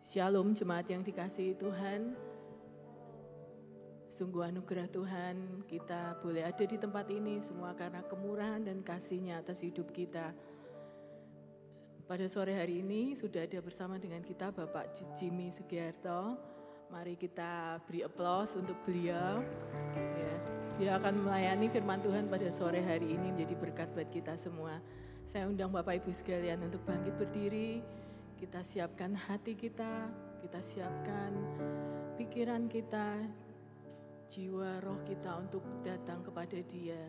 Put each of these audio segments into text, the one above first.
Shalom jemaat yang dikasihi Tuhan. Sungguh anugerah Tuhan kita boleh ada di tempat ini semua karena kemurahan dan kasih-Nya atas hidup kita. Pada sore hari ini sudah ada bersama dengan kita Bapak Jimmy Sugiarto. Mari kita beri aplaus untuk beliau. Ya, dia akan melayani firman Tuhan pada sore hari ini menjadi berkat buat kita semua. Saya undang Bapak Ibu sekalian untuk bangkit berdiri. Kita siapkan hati kita siapkan pikiran kita, jiwa roh kita untuk datang kepada Dia.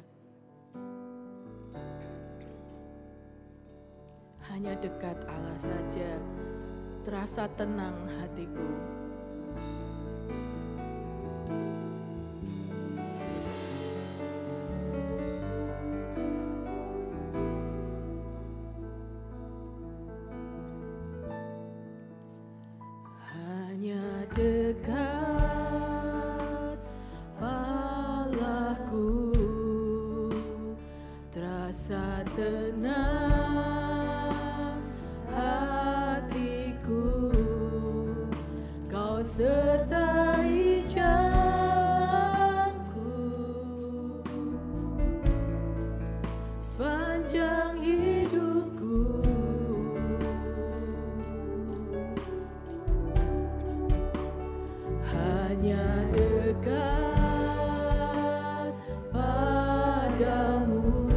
Hanya dekat Allah saja, terasa tenang hatiku. Hanya dekat Allahku, terasa tenang hatiku. Kau sertai jalanku sepanjang hidupku. Hanya dekat padamu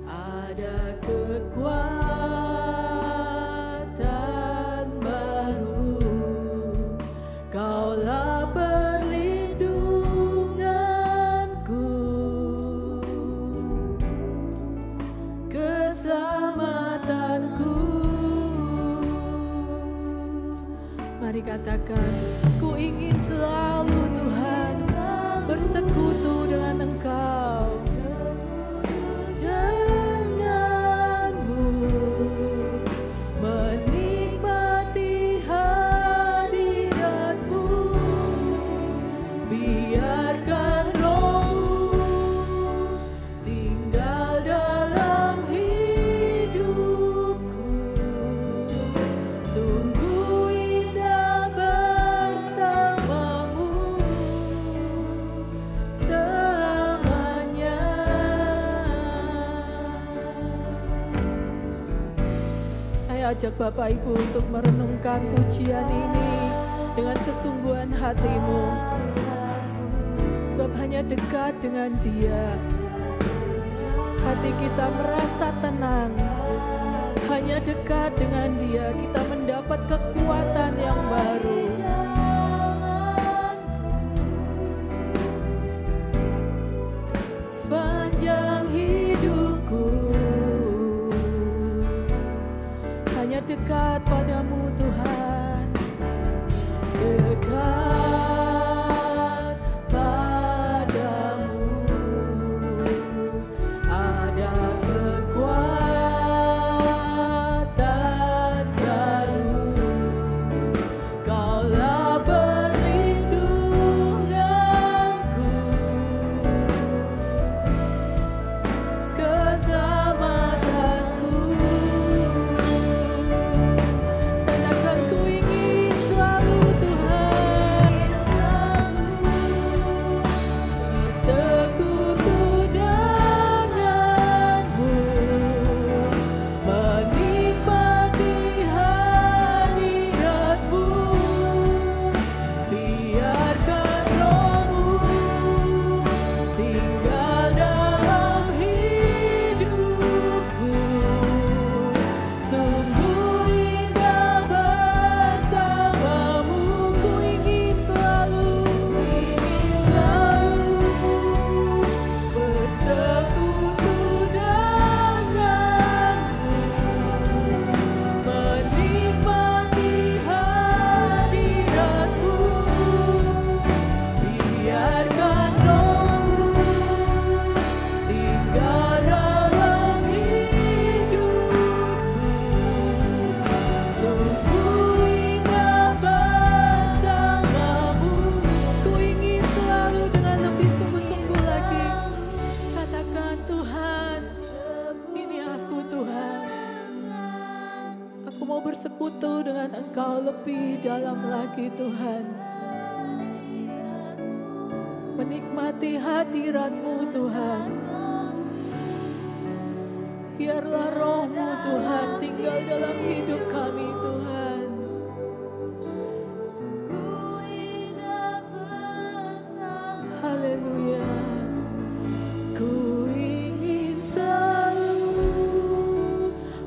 ada kekuatan baru. Kaulah perlindunganku, keselamatanku. Mari katakan, ku ingin selalu Tuhan bersekutu dengan Engkau. Denganmu menikmati hadirat-Mu, biarkan Roh-Mu tinggal dalam hidupku. Sungguh indah bersamamu selamanya. Saya ajak Bapak Ibu untuk merenungkan pujian ini dengan kesungguhan hatimu. Sebab hanya dekat dengan Dia, hati kita merasa tenang. Hanya dekat dengan Dia, kita mendapat kekuatan yang baru. Sepanjang hidupku, hanya dekat padamu Tuhan. Dekat padamu ada kekuatan baru. Kaulah perlindunganku, keselamatanku. Aku mau bersekutu dengan Engkau lebih dalam lagi Tuhan. Menikmati hadirat-Mu Tuhan. Biarlah Roh-Mu Tuhan tinggal dalam hidup kami Tuhan. Haleluya. Ku ingin selalu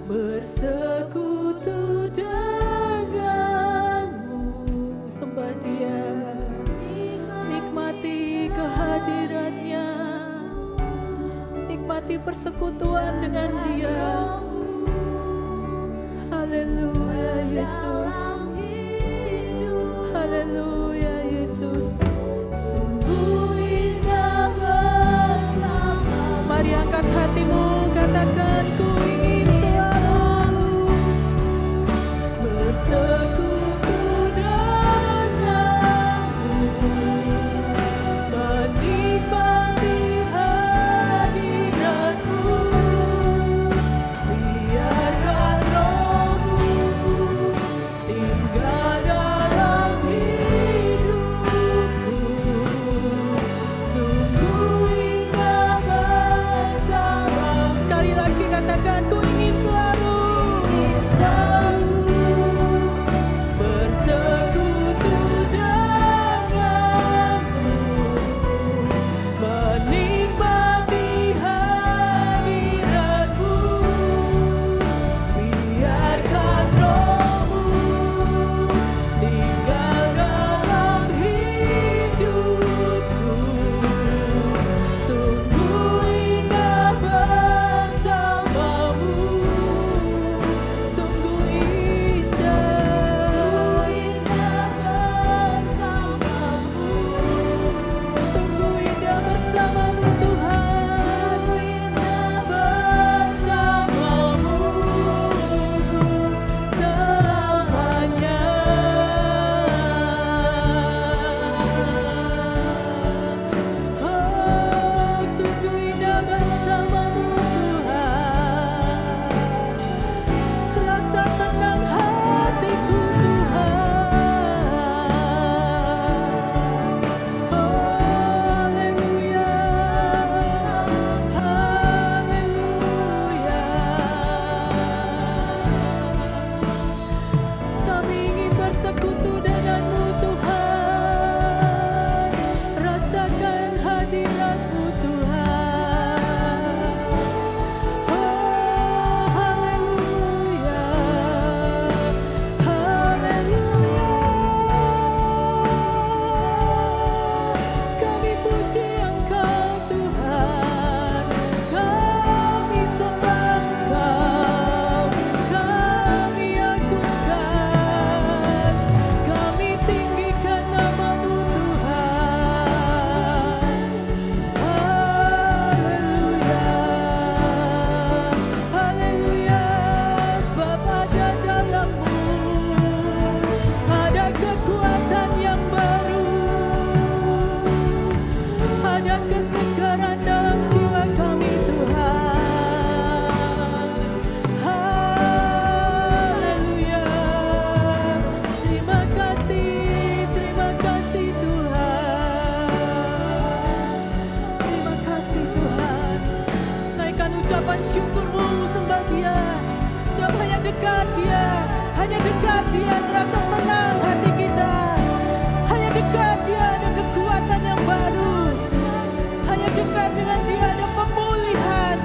bersekutu denganmu. Sembah Dia, nikmati kehadirannya, nikmati persekutuan dengan Dia. Haleluya Yesus, haleluya Yesus. Mari angkat hatimu, katakan ku ingin selalu bersekutu denganmu, menikmati hadirat-Mu, biarkan Roh-Mu tinggal dalam hidupku. Sungguh indah bersamamu. Sekali lagi katakan, ku ingin selalu bersekutu denganmu, menikmati hadirat-Mu, biarkan Roh-Mu tinggal dalam hidupku. Sungguh indah bersamamu, sungguh indah bersamamu Tuhan, bersamamu selamanya. Oh, sungguh indah bersamamu Tuhan. Rasa tenang hatiku Tuhan. Oh, haleluya, haleluya. Kami ingin bersekutu dengan-Mu Tuhan. Rasakan hadirat-Mu Tuhan. Oh, haleluya, haleluya. Kami puji Engkau Tuhan, kami sembah Engkau, kami agungkan, kami tinggikan nama-Mu Tuhan. Haleluya, haleluya. Sebab ada dalam-Mu ada kekuatan yang baru, ada kesegaran dalam jiwa kami Tuhan. Haleluya. Terima kasih Tuhan. Terima kasih Tuhan. Naikkan ucapan syukur-Mu, sembah Dia. Sebab hanya dekat Dia, hanya dekat Dia terasa tenang hati kita. Hanya dekat Dia ada kekuatan yang baru. Hanya dekat dengan Dia ada pemulihan,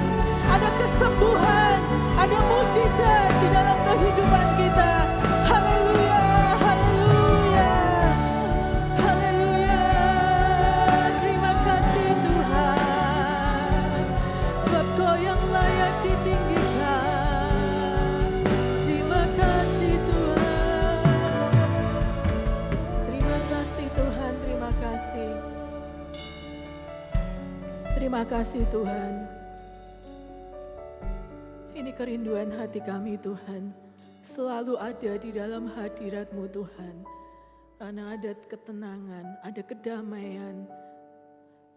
ada kesembuhan, ada mujizat di dalam kehidupan kita. Haleluya, haleluya, haleluya. Terima kasih Tuhan, sebab Kau yang layak ditinggikan. Terima kasih Tuhan, terima kasih Tuhan, terima kasih. Terima kasih Tuhan. Ini kerinduan hati kami Tuhan, selalu ada di dalam hadirat-Mu Tuhan. Karena ada ketenangan, ada kedamaian,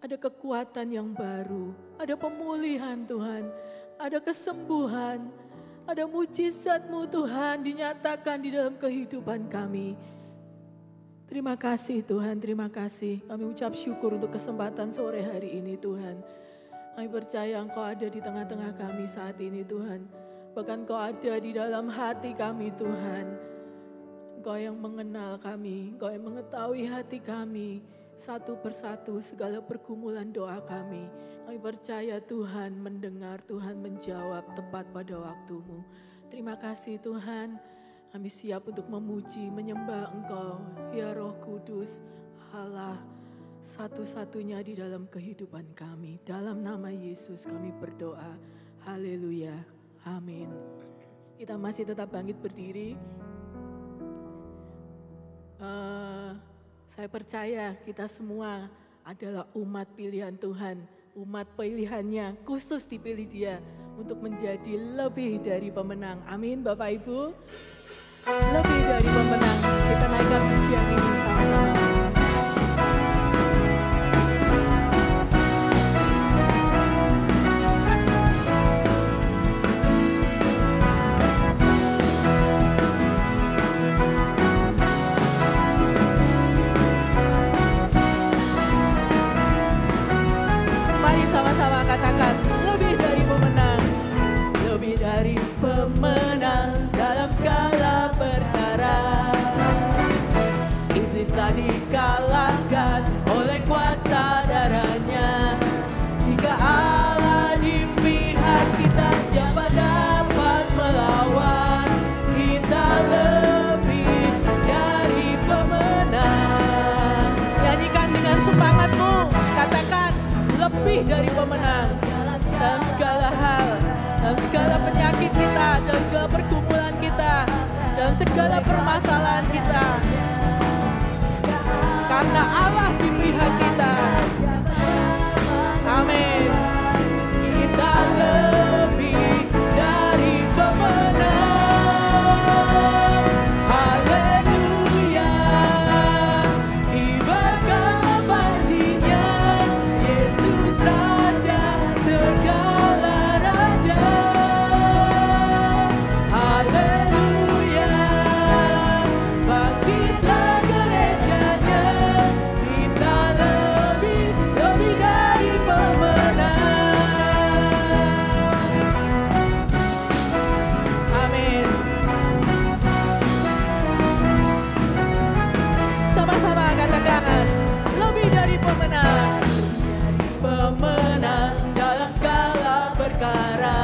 ada kekuatan yang baru, ada pemulihan Tuhan, ada kesembuhan, ada mujizat-Mu Tuhan dinyatakan di dalam kehidupan kami. Terima kasih Tuhan, terima kasih. Kami ucap syukur untuk kesempatan sore hari ini Tuhan. Kami percaya Engkau ada di tengah-tengah kami saat ini Tuhan. Bahkan Engkau ada di dalam hati kami Tuhan. Engkau yang mengenal kami, Engkau yang mengetahui hati kami. Satu persatu segala pergumulan doa kami. Kami percaya Tuhan mendengar, Tuhan menjawab tepat pada waktu-Mu. Terima kasih Tuhan. Kami siap untuk memuji, menyembah Engkau, ya Roh Kudus, Allah satu-satunya di dalam kehidupan kami. Dalam nama Yesus kami berdoa. Haleluya. Amin. Kita masih tetap bangkit berdiri. Saya percaya kita semua adalah umat pilihan Tuhan. Umat pilihannya khusus dipilih Dia untuk menjadi lebih dari pemenang. Amin Bapak Ibu. Lebih dari pemenang. Kita naikkan pujian ini sama-sama. Katakan lebih dari pemenang, lebih dari pemenang dalam segala perkara. Iblis telah dikalahkan oleh kuasa darahnya. Jika Allah di pihak kita, siapa dapat melawan? Kita lebih dari pemenang. Nyanyikan dengan semangatmu, katakan lebih dari pemenang dalam segala hal, dalam segala penyakit kita, dalam segala pergumulan kita, dalam segala permasalahan kita. Karena Allah di pihak kita. Amin. Kita lebih dari pemenang. Haleluya. Ibadah bajinya Yesus Raja segala raja. Haleluya. Bangkitlah gerejanya. Kita lebih dari pemenang. Amin. Sama-sama katakan lebih dari pemenang. Pemenang dalam segala perkara.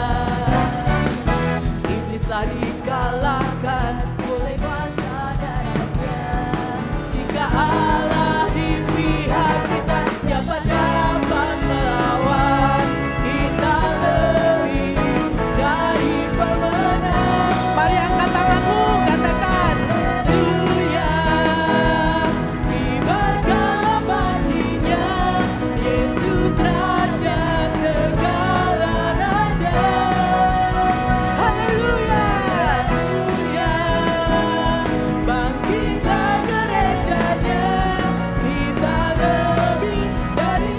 Iblis telah dikalahkan oleh kuasa darahnya. Jika Allah di pihak kita, siapa dapat melawan? Kita lebih dari pemenang. Mari angkat tanganmu, katakan haleluya. Ibadah bajinya Yesus Raja segala raja. Haleluya. Haleluya. Bangkitlah gerejanya. Kita lebih dari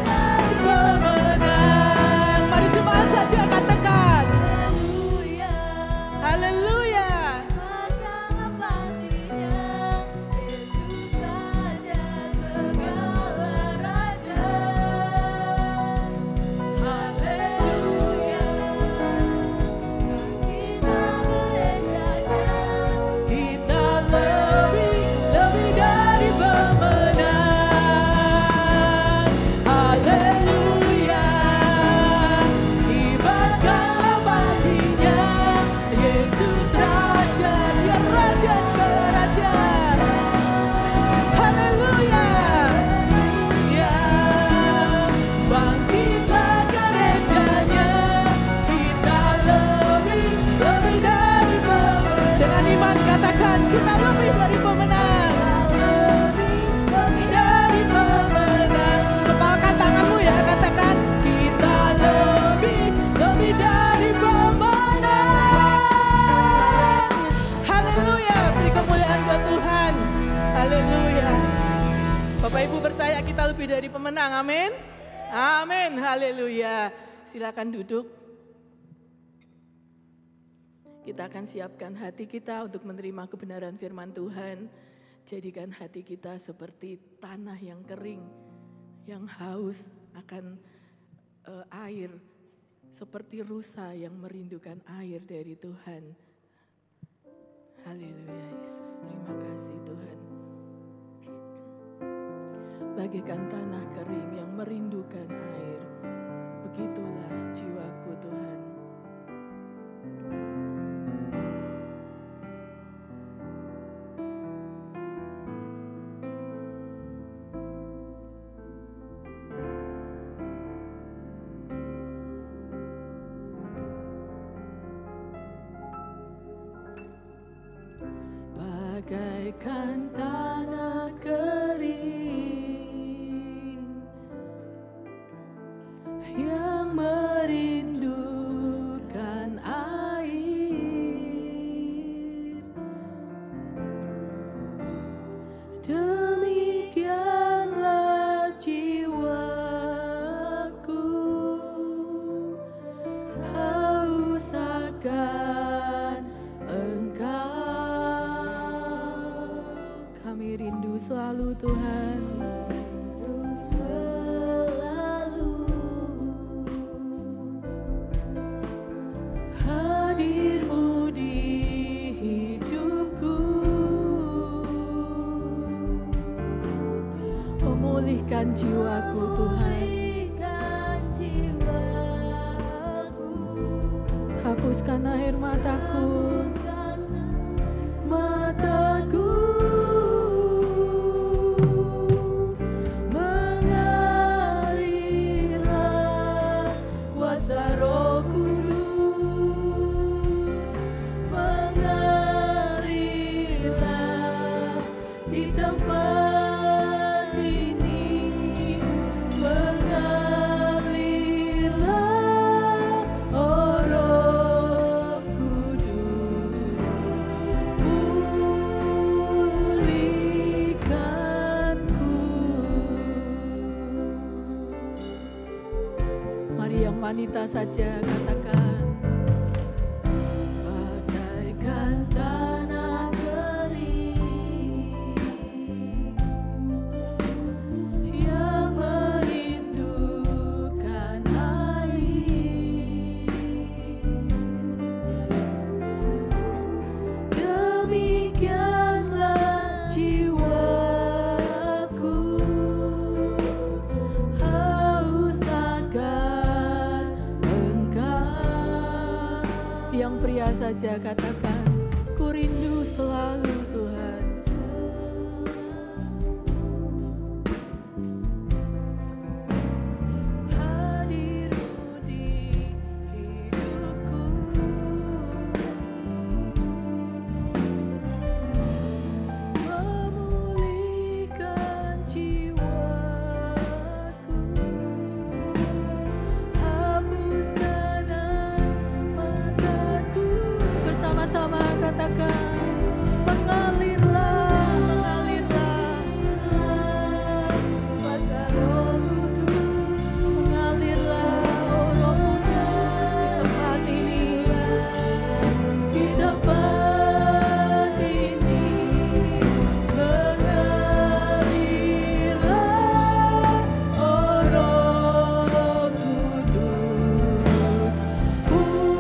pemenang. Mari jemaat saja katakan haleluya. Haleluya. Ibadah bajinya Yesus Raja segala raja. Haleluya. Bangkitlah gerejanya. Kita lebih dari pemenang. Haleluya. Ibadah bajinya Yesus Raja, Dia Raja segala raja. Haleluya. Ya, bangkitlah gerejanya. Kita lebih dari pemenang. Dengan iman katakan kita lebih dari pemenang. Lebih dari pemenang. Kepalkan tanganmu ya, katakan kita lebih dari pemenang. Haleluya. Beri kemuliaan buat Tuhan. Haleluya. Bapak Ibu percaya kita lebih dari pemenang. Amin. Amin. Haleluya. Silakan duduk. Kita akan siapkan hati kita untuk menerima kebenaran firman Tuhan. Jadikan hati kita seperti tanah yang kering, yang haus akan air, seperti rusa yang merindukan air dari Tuhan. Haleluya Yesus, terima kasih Tuhan. Bagaikan tanah kering yang merindukan air, begitulah jiwaku Tuhan. Bagaikan tanah kering yang merindukan air, demikianlah jiwaku haus akan Engkau. Kami rindu selalu Tuhan, rindu selalu hadir-Mu di hidupku, memulihkan jiwaku Tuhan, hapuskan air mataku, mengalirlah kuasa Roh Kudus, mengalirlah di tempat ini, mengalirlah oh Roh Kudus, pulihkanku. Mari yang wanita saja katakan, bagaikan tanah kering yang merindukan air, demikianlah jiwaku haus akan Engkau. Yang pria saja katakan, ku rindu selalu Tuhan. Hadir-Mu di hidupku, memulihkan jiwaku, hapuskan air mataku. Bersama-sama katakan, mengalirlah, mengalirlah kuasa Roh Kudus, mengalirlah oh Roh Kudus di tempat ini, di tempat ini, mengalirlah oh Roh Kudus, pulihkanku.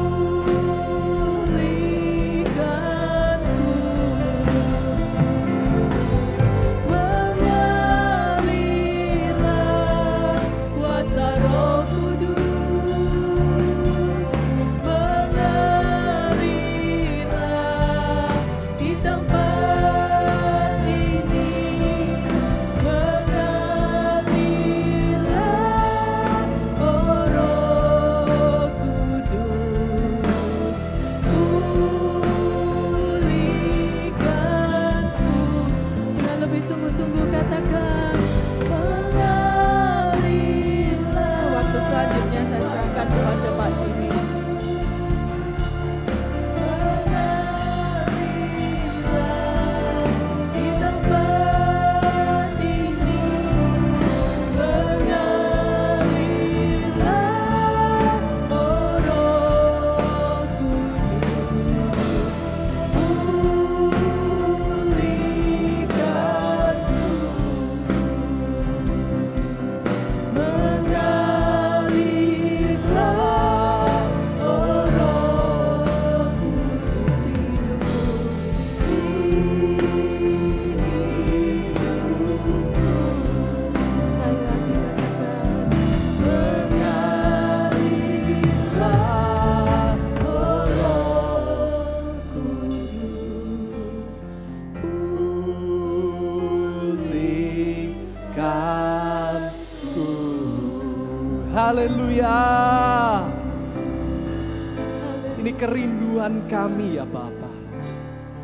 kerinduan kami ya Bapa.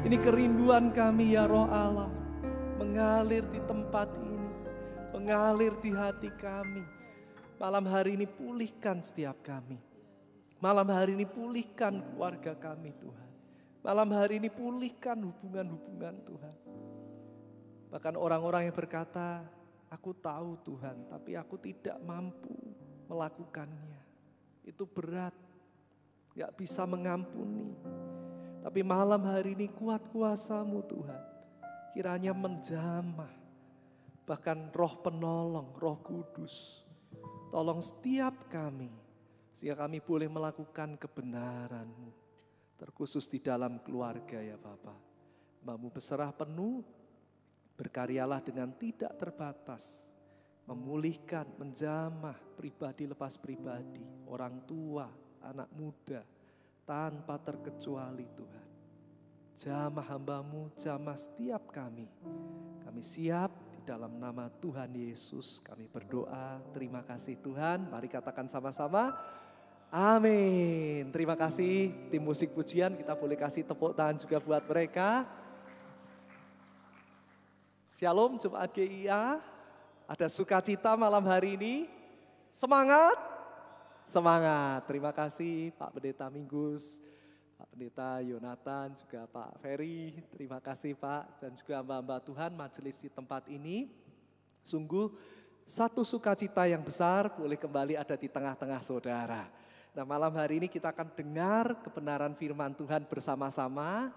Ini kerinduan kami ya Roh Allah. Mengalir di tempat ini, mengalir di hati kami. Malam hari ini pulihkan setiap kami. Malam hari ini pulihkan keluarga kami Tuhan. Malam hari ini pulihkan hubungan-hubungan Tuhan. Bahkan orang-orang yang berkata, aku tahu Tuhan, tapi aku tidak mampu melakukannya. Itu berat, gak bisa mengampuni. Tapi malam hari ini kuat kuasa-Mu Tuhan. Kiranya menjamah. Bahkan roh penolong, Roh Kudus. Tolong setiap kami, sehingga kami boleh melakukan kebenaran-Mu. Terkhusus di dalam keluarga ya Bapa. Hamba-Mu berserah penuh, berkaryalah dengan tidak terbatas. Memulihkan, menjamah pribadi lepas pribadi, orang tua, anak muda, tanpa terkecuali Tuhan. Jamah hamba-Mu, jamah setiap kami. Kami siap di dalam nama Tuhan Yesus. Kami berdoa, terima kasih Tuhan. Mari katakan sama-sama, amin. Terima kasih tim musik pujian, kita boleh kasih tepuk tangan juga buat mereka. Shalom Jemaat GIA, ada sukacita malam hari ini. Semangat, semangat. Terima kasih Pak Pendeta Minggus, Pak Pendeta Yonatan, juga Pak Ferry. Terima kasih Pak, dan juga hamba-hamba Tuhan majelis di tempat ini. Sungguh satu sukacita yang besar boleh kembali ada di tengah-tengah saudara. Nah malam hari ini kita akan dengar kebenaran firman Tuhan bersama-sama.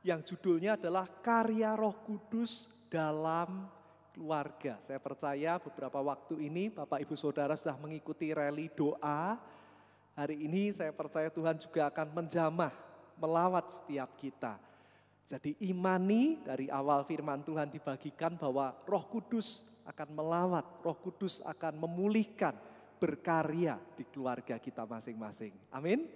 Yang judulnya adalah Karya Roh Kudus dalam keluarga. Saya percaya beberapa waktu ini Bapak Ibu Saudara sudah mengikuti rally doa. Hari ini saya percaya Tuhan juga akan menjamah, melawat setiap kita. Jadi imani dari awal firman Tuhan dibagikan bahwa Roh Kudus akan melawat, Roh Kudus akan memulihkan, berkarya di keluarga kita masing-masing. Amin.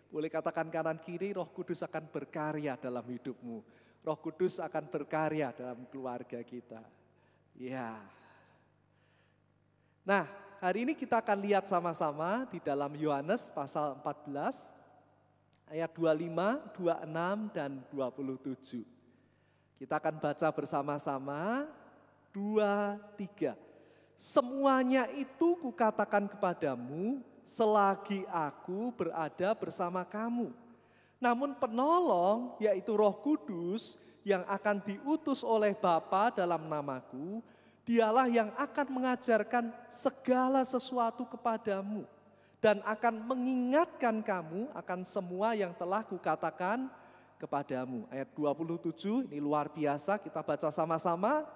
Boleh katakan kanan kiri, Roh Kudus akan berkarya dalam hidupmu. Roh Kudus akan berkarya dalam keluarga kita. Ya. Nah, hari ini kita akan lihat sama-sama di dalam Yohanes pasal 14 ayat 25, 26 dan 27. Kita akan baca bersama-sama 2, 3. Semuanya itu kukatakan kepadamu selagi aku berada bersama kamu. Namun penolong yaitu Roh Kudus yang akan diutus oleh Bapa dalam namaku, dialah yang akan mengajarkan segala sesuatu kepadamu dan akan mengingatkan kamu akan semua yang telah kukatakan kepadamu. Ayat 27 ini luar biasa, kita baca sama-sama.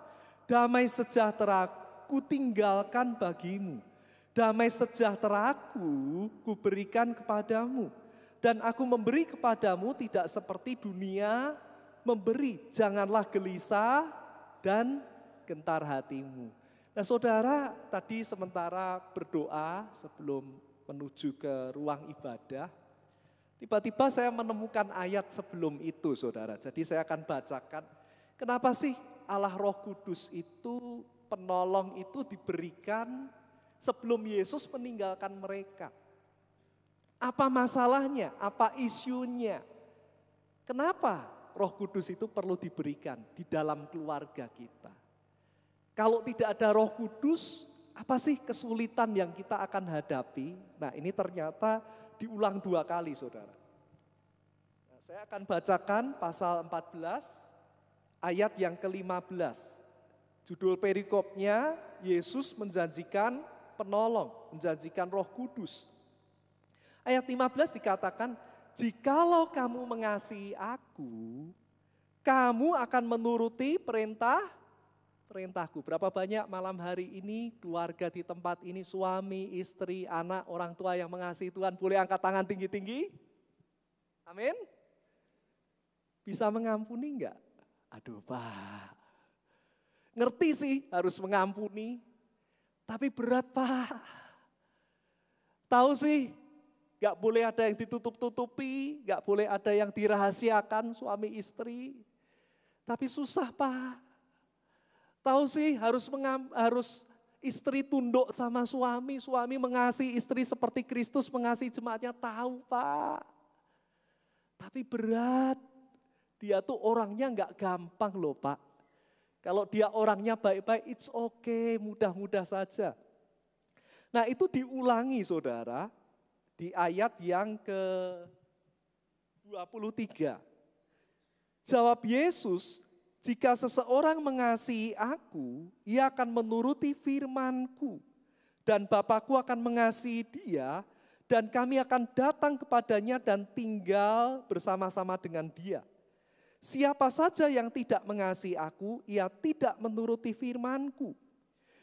Damai sejahtera kutinggalkan bagimu, damai sejahteraku kuberikan kepadamu. Dan aku memberi kepadamu tidak seperti dunia memberi. Janganlah gelisah dan gentar hatimu. Nah saudara, tadi sementara berdoa sebelum menuju ke ruang ibadah, tiba-tiba saya menemukan ayat sebelum itu saudara. Jadi saya akan bacakan, kenapa sih Allah Roh Kudus itu, penolong itu diberikan sebelum Yesus meninggalkan mereka. Apa masalahnya? Apa isunya? Kenapa Roh Kudus itu perlu diberikan di dalam keluarga kita? Kalau tidak ada Roh Kudus, apa sih kesulitan yang kita akan hadapi? Nah ini ternyata diulang 2 kali saudara. Nah, saya akan bacakan pasal 14 ayat yang ke-15. Judul perikopnya, Yesus menjanjikan penolong, menjanjikan Roh Kudus. Ayat 15 dikatakan, jikalau kamu mengasihi aku, kamu akan menuruti perintahku. Berapa banyak malam hari ini keluarga di tempat ini, suami, istri, anak, orang tua yang mengasihi Tuhan, boleh angkat tangan tinggi-tinggi? Amin. Bisa mengampuni enggak? Aduh Pak, ngerti sih harus mengampuni, tapi berat Pak. Tahu sih, gak boleh ada yang ditutup-tutupi, gak boleh ada yang dirahasiakan suami istri. Tapi susah Pak. Tahu sih harus istri tunduk sama suami, suami mengasihi istri seperti Kristus mengasihi jemaatnya. Tahu Pak. Tapi berat. Dia tuh orangnya nggak gampang loh Pak. Kalau dia orangnya baik-baik, it's okay, mudah-mudah saja. Nah itu diulangi saudara, di ayat yang ke-23. Jawab Yesus, jika seseorang mengasihi aku, ia akan menuruti firman-Ku. Dan Bapa-Ku akan mengasihi dia, dan kami akan datang kepadanya dan tinggal bersama-sama dengan dia. Siapa saja yang tidak mengasihi aku, ia tidak menuruti firman-Ku.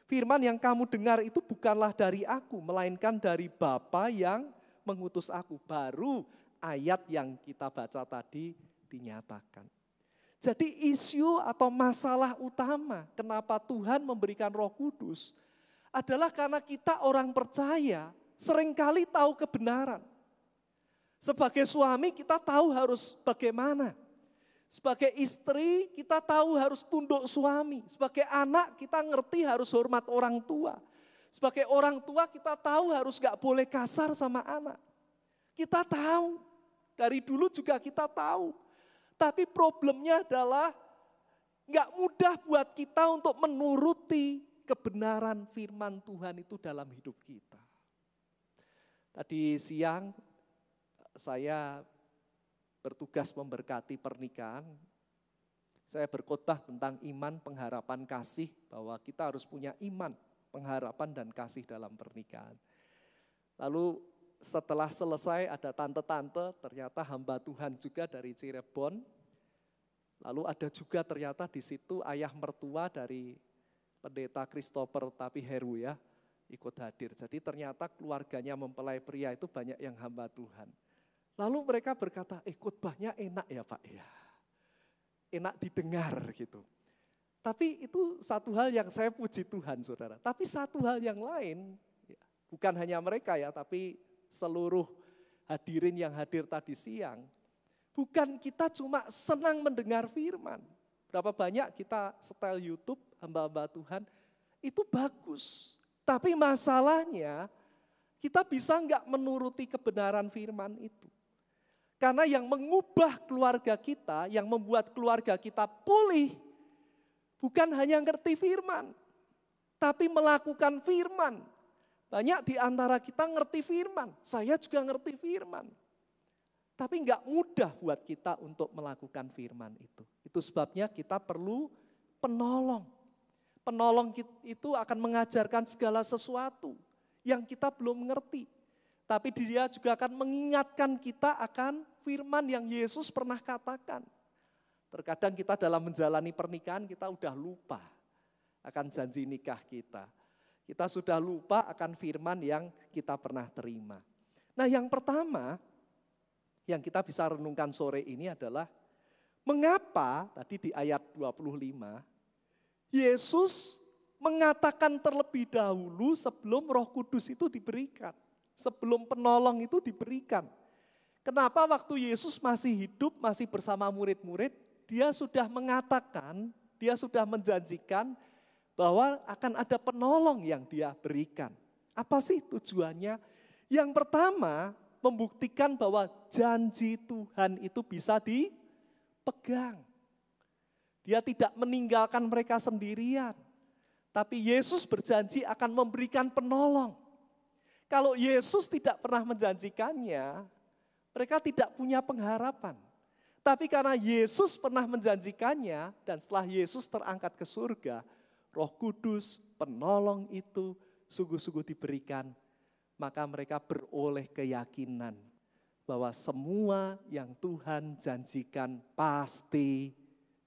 Firman yang kamu dengar itu bukanlah dari aku, melainkan dari Bapa yang mengutus aku. Baru ayat yang kita baca tadi dinyatakan. Jadi isu atau masalah utama kenapa Tuhan memberikan Roh Kudus adalah karena kita orang percaya seringkali tahu kebenaran. Sebagai suami kita tahu harus bagaimana. Sebagai istri kita tahu harus tunduk suami. Sebagai anak kita ngerti harus hormat orang tua. Sebagai orang tua kita tahu harus gak boleh kasar sama anak. Kita tahu, dari dulu juga kita tahu. Tapi problemnya adalah gak mudah buat kita untuk menuruti kebenaran firman Tuhan itu dalam hidup kita. Tadi siang saya bertugas memberkati pernikahan. Saya berkhotbah tentang iman, pengharapan, kasih, bahwa kita harus punya iman, pengharapan, dan kasih dalam pernikahan. Lalu setelah selesai ada tante-tante, ternyata hamba Tuhan juga dari Cirebon. Lalu ada juga ternyata di situ ayah mertua dari pendeta Christopher tapi Heru ya, ikut hadir. Jadi ternyata keluarganya mempelai pria itu banyak yang hamba Tuhan. Lalu mereka berkata, khotbahnya enak ya Pak ya. Enak didengar gitu. Tapi itu satu hal yang saya puji Tuhan saudara. Tapi satu hal yang lain, bukan hanya mereka ya, tapi seluruh hadirin yang hadir tadi siang. Bukan kita cuma senang mendengar firman. Berapa banyak kita setel YouTube, hamba-hamba Tuhan, itu bagus. Tapi masalahnya, kita bisa enggak menuruti kebenaran firman itu. Karena yang mengubah keluarga kita, yang membuat keluarga kita pulih, bukan hanya ngerti firman, tapi melakukan firman. Banyak di antara kita ngerti firman, saya juga ngerti firman. Tapi enggak mudah buat kita untuk melakukan firman itu. Itu sebabnya kita perlu penolong. Penolong itu akan mengajarkan segala sesuatu yang kita belum mengerti. Tapi dia juga akan mengingatkan kita akan firman yang Yesus pernah katakan. Terkadang kita dalam menjalani pernikahan kita udah lupa akan janji nikah kita. Kita sudah lupa akan firman yang kita pernah terima. Nah yang pertama yang kita bisa renungkan sore ini adalah mengapa tadi di ayat 25 Yesus mengatakan terlebih dahulu sebelum Roh Kudus itu diberikan. Sebelum penolong itu diberikan. Kenapa waktu Yesus masih hidup, masih bersama murid-murid, dia sudah mengatakan, dia sudah menjanjikan bahwa akan ada penolong yang dia berikan. Apa sih tujuannya? Yang pertama, membuktikan bahwa janji Tuhan itu bisa dipegang. Dia tidak meninggalkan mereka sendirian. Tapi Yesus berjanji akan memberikan penolong. Kalau Yesus tidak pernah menjanjikannya, mereka tidak punya pengharapan. Tapi karena Yesus pernah menjanjikannya, dan setelah Yesus terangkat ke surga, Roh Kudus, penolong itu sungguh-sungguh diberikan. Maka mereka beroleh keyakinan bahwa semua yang Tuhan janjikan pasti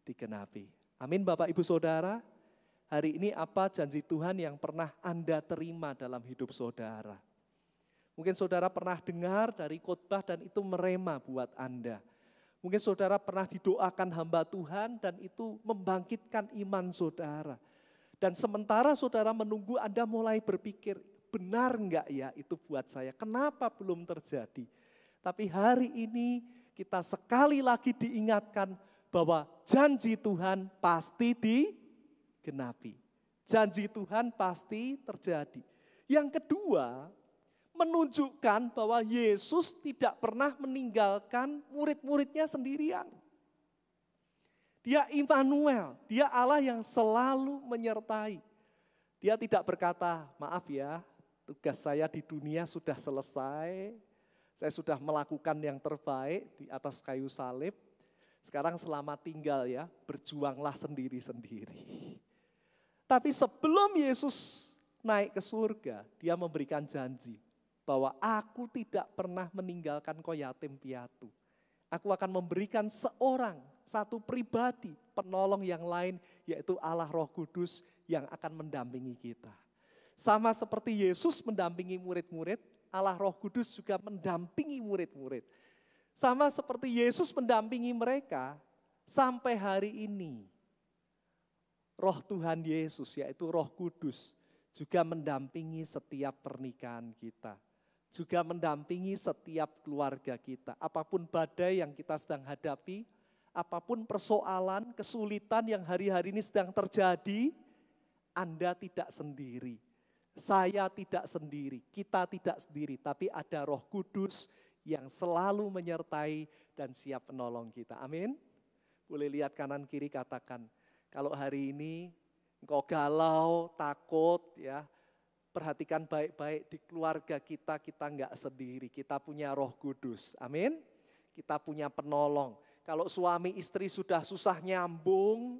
digenapi. Amin Bapak Ibu Saudara. Hari ini apa janji Tuhan yang pernah Anda terima dalam hidup saudara? Mungkin saudara pernah dengar dari khotbah dan itu merema buat Anda. Mungkin saudara pernah didoakan hamba Tuhan dan itu membangkitkan iman saudara. Dan sementara saudara menunggu Anda mulai berpikir, benar enggak ya itu buat saya? Kenapa belum terjadi? Tapi hari ini kita sekali lagi diingatkan bahwa janji Tuhan pasti digenapi. Janji Tuhan pasti terjadi. Yang kedua, menunjukkan bahwa Yesus tidak pernah meninggalkan murid-muridnya sendirian. Dia Immanuel, dia Allah yang selalu menyertai. Dia tidak berkata, maaf ya, tugas saya di dunia sudah selesai, saya sudah melakukan yang terbaik di atas kayu salib, sekarang selamat tinggal ya, berjuanglah sendiri-sendiri. Tapi sebelum Yesus naik ke surga, dia memberikan janji bahwa aku tidak pernah meninggalkan kau yatim piatu. Aku akan memberikan satu pribadi, penolong yang lain, yaitu Allah Roh Kudus yang akan mendampingi kita. Sama seperti Yesus mendampingi murid-murid, Allah Roh Kudus juga mendampingi murid-murid. Sama seperti Yesus mendampingi mereka, sampai hari ini, Roh Tuhan Yesus, yaitu Roh Kudus, juga mendampingi setiap pernikahan kita. Juga mendampingi setiap keluarga kita. Apapun badai yang kita sedang hadapi, apapun persoalan, kesulitan yang hari-hari ini sedang terjadi, Anda tidak sendiri. Saya tidak sendiri, kita tidak sendiri. Tapi ada Roh Kudus yang selalu menyertai dan siap menolong kita. Amin. Boleh lihat kanan kiri, katakan, kalau hari ini engkau galau, takut, ya, perhatikan baik-baik di keluarga kita enggak sendiri. Kita punya Roh Kudus. Amin. Kita punya penolong. Kalau suami istri sudah susah nyambung,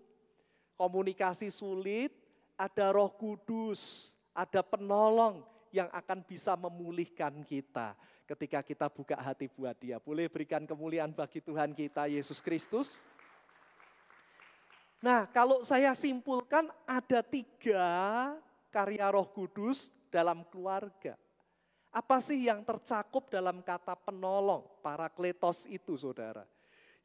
komunikasi sulit, ada Roh Kudus, ada penolong yang akan bisa memulihkan kita ketika kita buka hati buat dia. Boleh berikan kemuliaan bagi Tuhan kita Yesus Kristus. Nah, kalau saya simpulkan ada 3 karya Roh Kudus dalam keluarga. Apa sih yang tercakup dalam kata penolong, parakletos itu, saudara?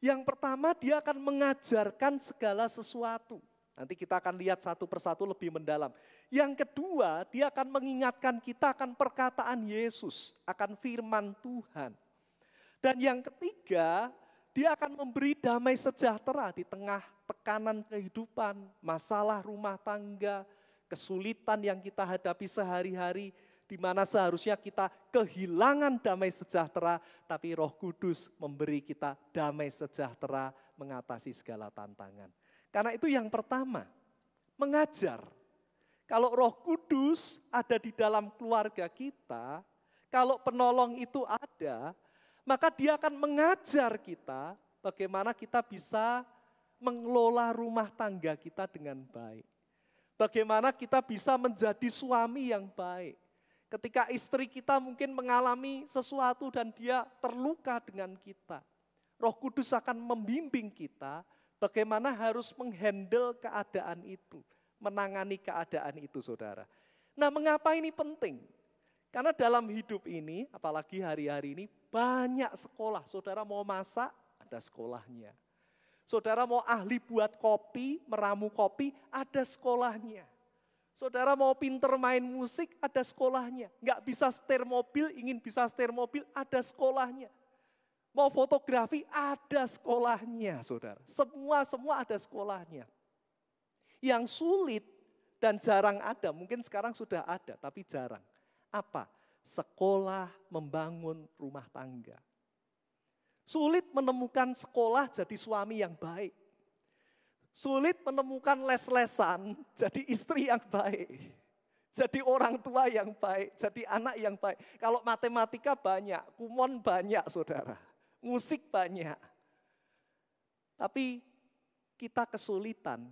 Yang pertama, dia akan mengajarkan segala sesuatu. Nanti kita akan lihat satu persatu lebih mendalam. Yang kedua, dia akan mengingatkan kita akan perkataan Yesus, akan firman Tuhan. Dan yang ketiga, dia akan memberi damai sejahtera di tengah tekanan kehidupan, masalah rumah tangga, kesulitan yang kita hadapi sehari-hari, di mana seharusnya kita kehilangan damai sejahtera, tapi Roh Kudus memberi kita damai sejahtera mengatasi segala tantangan. Karena itu yang pertama, mengajar. Kalau Roh Kudus ada di dalam keluarga kita, kalau penolong itu ada, maka dia akan mengajar kita bagaimana kita bisa mengelola rumah tangga kita dengan baik. Bagaimana kita bisa menjadi suami yang baik. Ketika istri kita mungkin mengalami sesuatu dan dia terluka dengan kita. Roh Kudus akan membimbing kita bagaimana harus menghandle keadaan itu. Menangani keadaan itu, saudara. Nah, mengapa ini penting? Karena dalam hidup ini, apalagi hari-hari ini, banyak sekolah. Saudara mau masak, ada sekolahnya. Saudara mau ahli buat kopi, meramu kopi, ada sekolahnya. Saudara mau pinter main musik, ada sekolahnya. Nggak bisa setir mobil, ingin bisa setir mobil, ada sekolahnya. Mau fotografi, ada sekolahnya, saudara. Semua ada sekolahnya. Yang sulit dan jarang ada, mungkin sekarang sudah ada, tapi jarang. Apa? Sekolah membangun rumah tangga. Sulit menemukan sekolah jadi suami yang baik. Sulit menemukan les-lesan jadi istri yang baik. Jadi orang tua yang baik, jadi anak yang baik. Kalau matematika banyak, kumon banyak, saudara. Musik banyak. Tapi kita kesulitan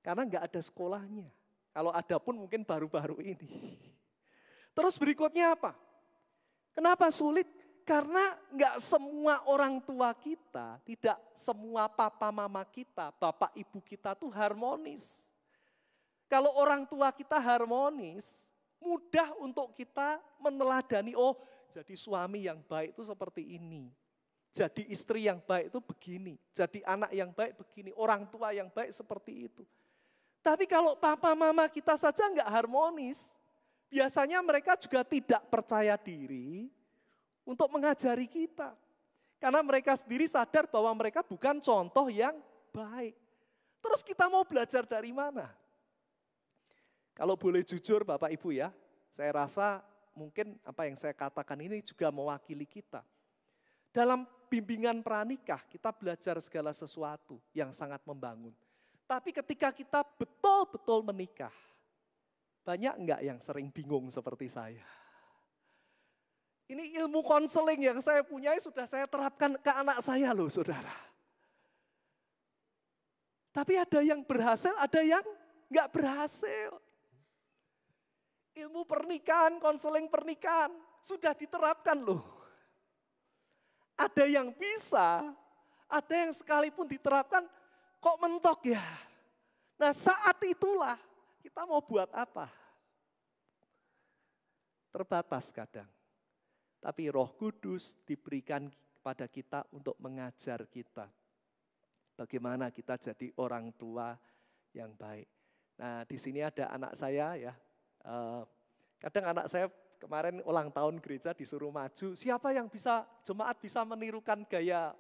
karena enggak ada sekolahnya. Kalau ada pun mungkin baru-baru ini. Terus berikutnya apa? Kenapa sulit? Karena enggak semua orang tua kita, tidak semua papa mama kita, bapak ibu kita tuh harmonis. Kalau orang tua kita harmonis, mudah untuk kita meneladani, oh jadi suami yang baik itu seperti ini. Jadi istri yang baik itu begini, jadi anak yang baik begini, orang tua yang baik seperti itu. Tapi kalau papa mama kita saja enggak harmonis, biasanya mereka juga tidak percaya diri untuk mengajari kita. Karena mereka sendiri sadar bahwa mereka bukan contoh yang baik. Terus kita mau belajar dari mana? Kalau boleh jujur Bapak Ibu ya, saya rasa mungkin apa yang saya katakan ini juga mewakili kita. Dalam bimbingan pranikah kita belajar segala sesuatu yang sangat membangun. Tapi ketika kita betul-betul menikah, banyak enggak yang sering bingung seperti saya? Ini ilmu konseling yang saya punyai sudah saya terapkan ke anak saya loh saudara. Tapi ada yang berhasil, ada yang enggak berhasil. Ilmu pernikahan, konseling pernikahan sudah diterapkan loh. Ada yang bisa, ada yang sekalipun diterapkan kok mentok ya. Nah saat itulah kita mau buat apa? Terbatas kadang. Tapi Roh Kudus diberikan kepada kita untuk mengajar kita. Bagaimana kita jadi orang tua yang baik. Nah di sini ada anak saya ya. Kadang anak saya kemarin ulang tahun gereja disuruh maju. Siapa yang bisa, jemaat bisa menirukan gaya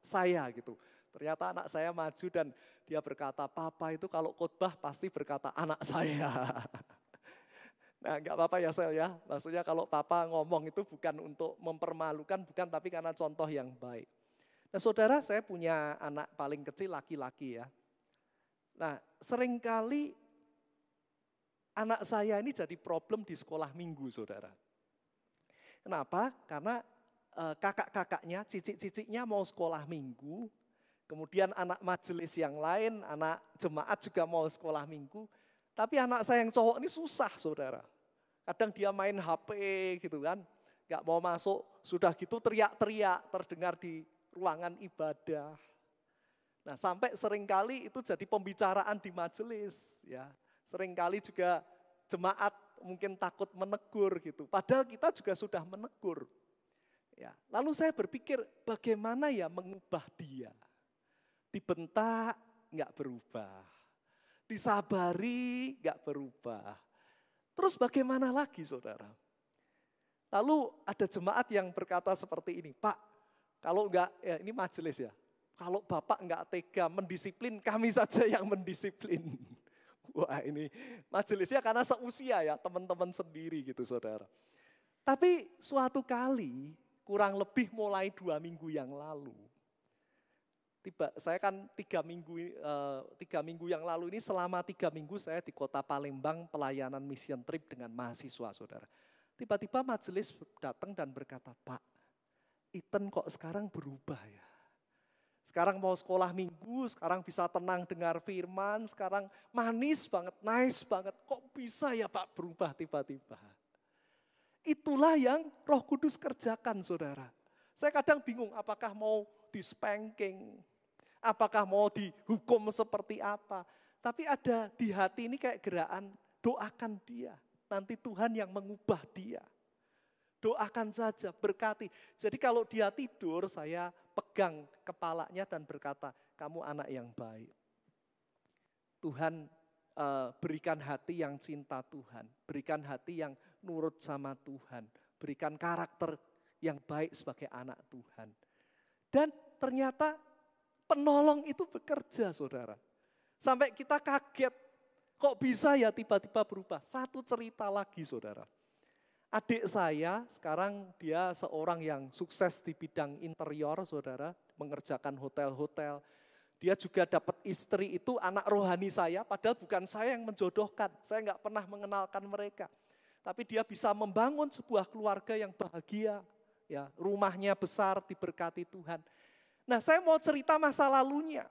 saya gitu. Ternyata anak saya maju dan dia berkata, papa itu kalau khotbah pasti berkata anak saya. Nah enggak apa-apa ya Sel ya, maksudnya kalau papa ngomong itu bukan untuk mempermalukan, bukan, tapi karena contoh yang baik. Nah saudara, saya punya anak paling kecil laki-laki ya. Nah seringkali anak saya ini jadi problem di sekolah minggu saudara. Kenapa? Karena kakak-kakaknya, cicik-ciciknya mau sekolah minggu, kemudian anak majelis yang lain, anak jemaat juga mau sekolah minggu, tapi anak saya yang cowok ini susah saudara. Kadang dia main HP gitu kan, gak mau masuk, sudah gitu teriak-teriak terdengar di ruangan ibadah. Nah sampai seringkali itu jadi pembicaraan di majelis ya. Seringkali juga jemaat mungkin takut menegur gitu, padahal kita juga sudah menegur. Ya, lalu saya berpikir bagaimana ya mengubah dia. Dibentak gak berubah, disabari gak berubah. Terus bagaimana lagi saudara? Lalu ada jemaat yang berkata seperti ini, Pak, kalau enggak, ya ini majelis ya, kalau Bapak enggak tega mendisiplin, kami saja yang mendisiplin. Wah ini majelisnya karena seusia ya, teman-teman sendiri gitu saudara. Tapi suatu kali, kurang lebih mulai 2 minggu yang lalu, saya kan 3 minggu yang lalu ini selama 3 minggu saya di kota Palembang pelayanan mission trip dengan mahasiswa saudara. Tiba-tiba majelis datang dan berkata, Pak, Iten kok sekarang berubah ya. Sekarang mau sekolah minggu, sekarang bisa tenang dengar firman, sekarang manis banget, nice banget. Kok bisa ya Pak berubah tiba-tiba? Itulah yang Roh Kudus kerjakan saudara. Saya kadang bingung apakah mau di-spanking, apakah mau dihukum seperti apa. Tapi ada di hati ini kayak gerakan, doakan dia. Nanti Tuhan yang mengubah dia. Doakan saja, berkati. Jadi kalau dia tidur, saya pegang kepalanya dan berkata, kamu anak yang baik. Tuhan berikan hati yang cinta Tuhan. Berikan hati yang nurut sama Tuhan. Berikan karakter yang baik sebagai anak Tuhan. Dan ternyata penolong itu bekerja saudara. Sampai kita kaget, kok bisa ya tiba-tiba berubah. Satu cerita lagi saudara. Adik saya sekarang dia seorang yang sukses di bidang interior saudara. Mengerjakan hotel-hotel. Dia juga dapat istri itu anak rohani saya. Padahal bukan saya yang menjodohkan. Saya nggak pernah mengenalkan mereka. Tapi dia bisa membangun sebuah keluarga yang bahagia. Ya, rumahnya besar diberkati Tuhan. Nah saya mau cerita masa lalunya.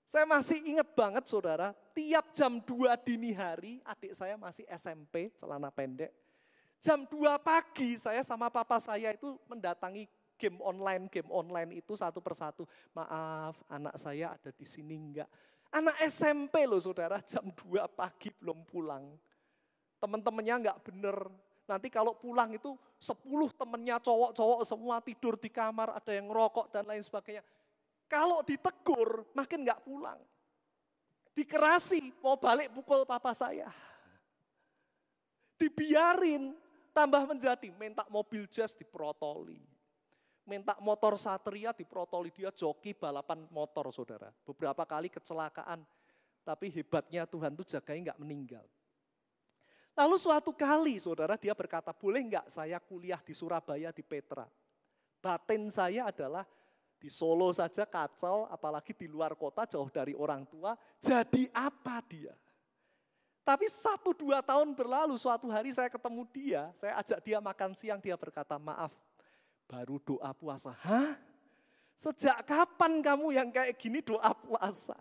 Saya masih ingat banget saudara, tiap jam 2 dini hari, adik saya masih SMP, celana pendek. Jam 2 pagi saya sama papa saya itu mendatangi game online itu satu persatu. Maaf anak saya ada di sini enggak. Anak SMP loh saudara, jam 2 pagi belum pulang. Teman-temannya enggak bener. Nanti kalau pulang itu 10 temennya cowok-cowok semua tidur di kamar, ada yang ngerokok dan lain sebagainya. Kalau ditegur makin enggak pulang. Dikerasi mau balik pukul papa saya. Dibiarin tambah menjadi minta mobil jazz diprotoli. Minta motor Satria diprotoli, dia joki balapan motor saudara. Beberapa kali kecelakaan, tapi hebatnya Tuhan tuh jagain enggak meninggal. Lalu suatu kali saudara dia berkata, boleh enggak saya kuliah di Surabaya di Petra? Batin saya adalah di Solo saja kacau, apalagi di luar kota jauh dari orang tua. Jadi apa dia? Tapi 1-2 tahun berlalu, suatu hari saya ketemu dia, saya ajak dia makan siang, dia berkata, maaf, baru doa puasa. Hah? Sejak kapan kamu yang kayak gini doa puasa?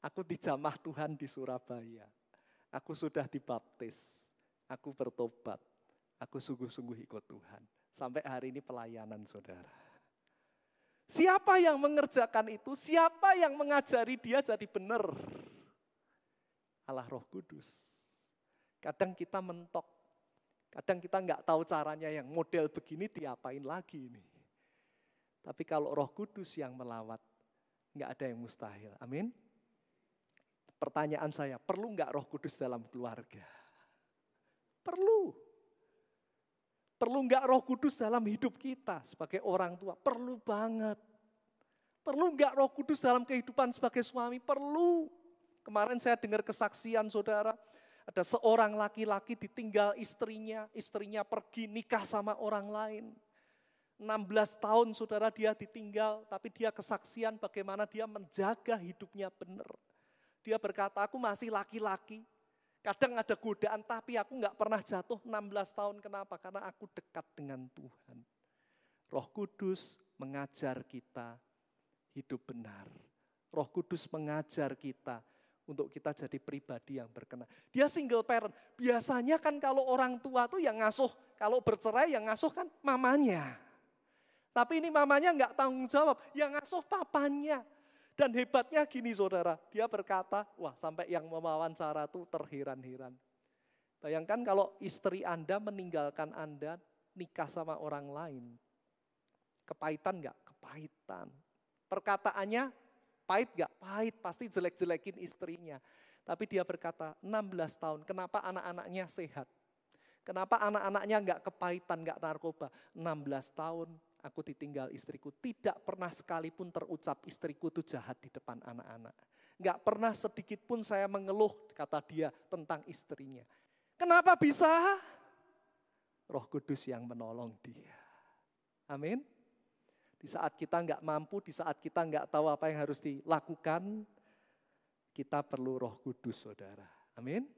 Aku dijamah Tuhan di Surabaya. Aku sudah dibaptis, aku bertobat, aku sungguh-sungguh ikut Tuhan. Sampai hari ini pelayanan saudara. Siapa yang mengerjakan itu? Siapa yang mengajari dia jadi benar? Allah Roh Kudus. Kadang kita mentok, kadang kita nggak tahu caranya, yang model begini diapain lagi ini. Tapi kalau Roh Kudus yang melawat, nggak ada yang mustahil. Amin. Pertanyaan saya, perlu nggak Roh Kudus dalam keluarga? Perlu. Perlu nggak Roh Kudus dalam hidup kita sebagai orang tua? Perlu banget. Perlu nggak Roh Kudus dalam kehidupan sebagai suami? Perlu. Kemarin saya dengar kesaksian saudara, ada seorang laki-laki ditinggal istrinya pergi nikah sama orang lain. 16 tahun saudara dia ditinggal, tapi dia kesaksian bagaimana dia menjaga hidupnya benar. Dia berkata, aku masih laki-laki, kadang ada godaan tapi aku nggak pernah jatuh 16 tahun. Kenapa? Karena aku dekat dengan Tuhan. Roh Kudus mengajar kita hidup benar. Roh Kudus mengajar kita untuk kita jadi pribadi yang berkenan. Dia single parent. Biasanya kan kalau orang tua tuh yang ngasuh, kalau bercerai yang ngasuh kan mamanya. Tapi ini mamanya nggak tanggung jawab, yang ngasuh papanya. Dan hebatnya gini saudara, dia berkata, wah sampai yang mewawancara tuh terheran-heran. Bayangkan kalau istri Anda meninggalkan Anda, nikah sama orang lain. Kepahitan nggak? Kepahitan. Perkataannya pahit nggak? Pahit, pasti jelek-jelekin istrinya. Tapi dia berkata, 16 tahun, kenapa anak-anaknya sehat? Kenapa anak-anaknya nggak kepahitan, nggak narkoba? 16 tahun aku ditinggal istriku. Tidak pernah sekalipun terucap istriku itu jahat di depan anak-anak. Nggak pernah sedikit pun saya mengeluh, kata dia, tentang istrinya. Kenapa bisa? Roh Kudus yang menolong dia. Amin. Di saat kita nggak mampu, di saat kita nggak tahu apa yang harus dilakukan, kita perlu Roh Kudus saudara. Amin.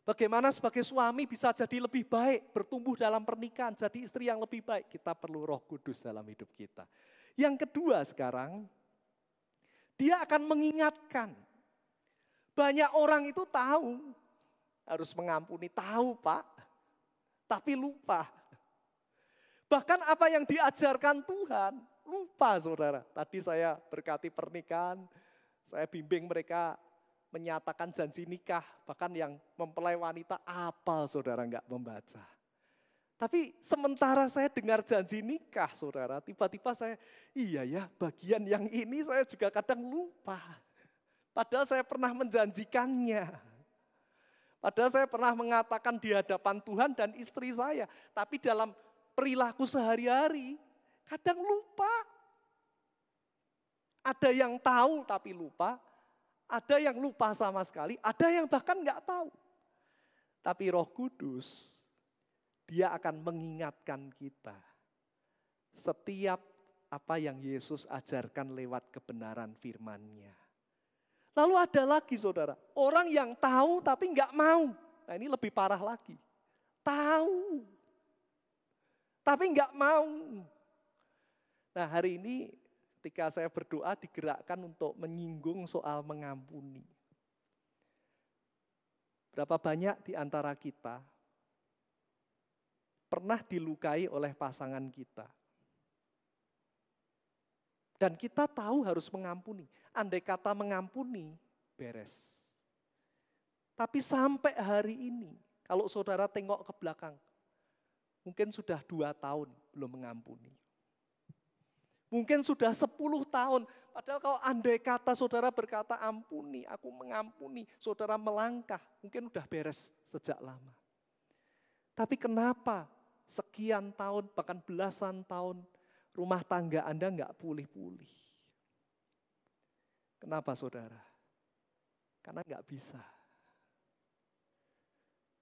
Bagaimana sebagai suami bisa jadi lebih baik, bertumbuh dalam pernikahan, jadi istri yang lebih baik. Kita perlu Roh Kudus dalam hidup kita. Yang kedua sekarang, dia akan mengingatkan. Banyak orang itu tahu, harus mengampuni, tahu Pak, tapi lupa. Bahkan apa yang diajarkan Tuhan, lupa saudara. Tadi saya berkati pernikahan, saya bimbing mereka menyatakan janji nikah, bahkan yang mempelai wanita apal saudara nggak membaca. Tapi sementara saya dengar janji nikah saudara, tiba-tiba saya, iya ya bagian yang ini saya juga kadang lupa. Padahal saya pernah menjanjikannya. Padahal saya pernah mengatakan di hadapan Tuhan dan istri saya. Tapi dalam perilaku sehari-hari, kadang lupa. Ada yang tahu tapi lupa. Ada yang lupa sama sekali, ada yang bahkan nggak tahu. Tapi Roh Kudus, dia akan mengingatkan kita. Setiap apa yang Yesus ajarkan lewat kebenaran firman-Nya. Lalu ada lagi saudara, orang yang tahu tapi nggak mau. Nah ini lebih parah lagi. Tahu, tapi nggak mau. Nah hari ini ketika saya berdoa digerakkan untuk menyinggung soal mengampuni. Berapa banyak di antara kita pernah dilukai oleh pasangan kita. Dan kita tahu harus mengampuni. Andai kata mengampuni, beres. Tapi sampai hari ini, kalau saudara tengok ke belakang, mungkin sudah 2 tahun belum mengampuni. Mungkin sudah 10 tahun, padahal kalau andai kata saudara berkata ampuni, aku mengampuni, saudara melangkah, mungkin udah beres sejak lama. Tapi kenapa sekian tahun, bahkan belasan tahun, rumah tangga Anda nggak pulih-pulih? Kenapa saudara? Karena nggak bisa.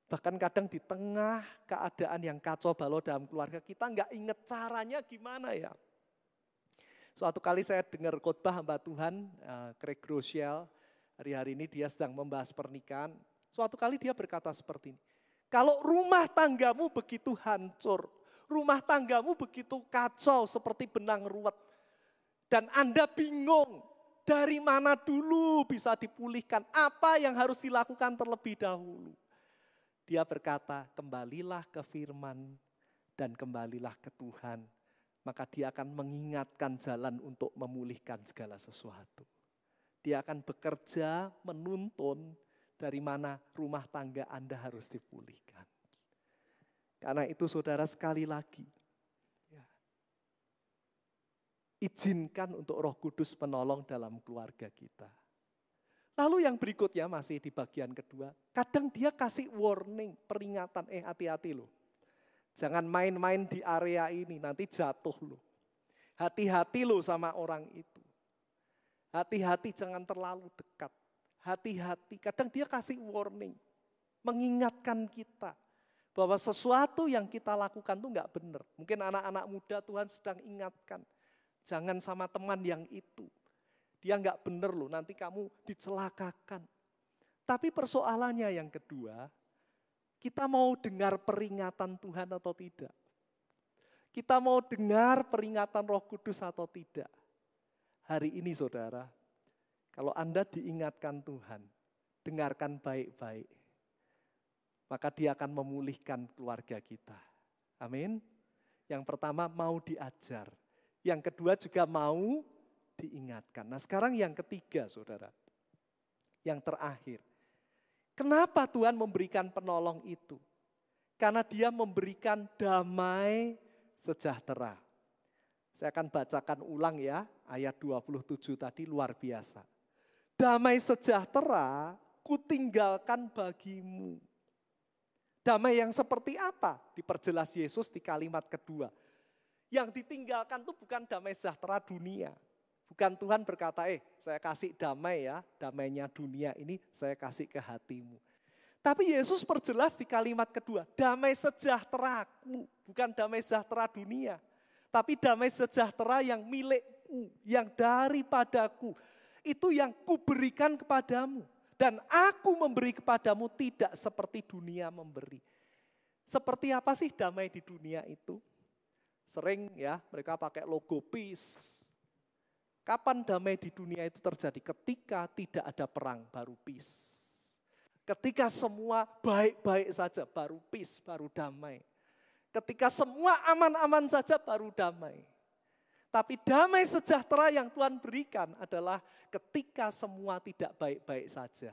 Bahkan kadang di tengah keadaan yang kacau balau dalam keluarga, kita nggak inget caranya gimana ya. Suatu kali saya dengar khotbah hamba Tuhan, Craig Groeschel, hari-hari ini dia sedang membahas pernikahan. Suatu kali dia berkata seperti ini, kalau rumah tanggamu begitu hancur, rumah tanggamu begitu kacau seperti benang ruwet, dan Anda bingung dari mana dulu bisa dipulihkan, apa yang harus dilakukan terlebih dahulu. Dia berkata, kembalilah ke firman dan kembalilah ke Tuhan. Maka dia akan mengingatkan jalan untuk memulihkan segala sesuatu. Dia akan bekerja menuntun dari mana rumah tangga Anda harus dipulihkan. Karena itu saudara sekali lagi, ya, izinkan untuk Roh Kudus menolong dalam keluarga kita. Lalu yang berikutnya masih di bagian kedua, kadang dia kasih warning, peringatan, hati-hati loh. Jangan main-main di area ini, nanti jatuh loh. Hati-hati loh sama orang itu. Hati-hati jangan terlalu dekat. Hati-hati, kadang dia kasih warning. Mengingatkan kita bahwa sesuatu yang kita lakukan itu enggak benar. Mungkin anak-anak muda Tuhan sedang ingatkan. Jangan sama teman yang itu. Dia enggak benar loh, nanti kamu dicelakakan. Tapi persoalannya yang kedua, kita mau dengar peringatan Tuhan atau tidak? Kita mau dengar peringatan Roh Kudus atau tidak? Hari ini saudara, kalau Anda diingatkan Tuhan, dengarkan baik-baik. Maka dia akan memulihkan keluarga kita. Amin. Yang pertama mau diajar. Yang kedua juga mau diingatkan. Nah sekarang yang ketiga saudara, yang terakhir. Kenapa Tuhan memberikan penolong itu? Karena dia memberikan damai sejahtera. Saya akan bacakan ulang ya, ayat 27 tadi luar biasa. Damai sejahtera kutinggalkan bagimu. Damai yang seperti apa? Diperjelas Yesus di kalimat kedua. Yang ditinggalkan itu bukan damai sejahtera dunia. Bukan Tuhan berkata, saya kasih damai ya, damainya dunia ini saya kasih ke hatimu. Tapi Yesus perjelas di kalimat kedua, damai sejahteraku, bukan damai sejahtera dunia. Tapi damai sejahtera yang milikku, yang daripadaku. Itu yang kuberikan kepadamu. Dan aku memberi kepadamu tidak seperti dunia memberi. Seperti apa sih damai di dunia itu? Sering ya mereka pakai logo peace. Kapan damai di dunia itu terjadi? Ketika tidak ada perang, baru peace. Ketika semua baik-baik saja, baru peace, baru damai. Ketika semua aman-aman saja, baru damai. Tapi damai sejahtera yang Tuhan berikan adalah ketika semua tidak baik-baik saja.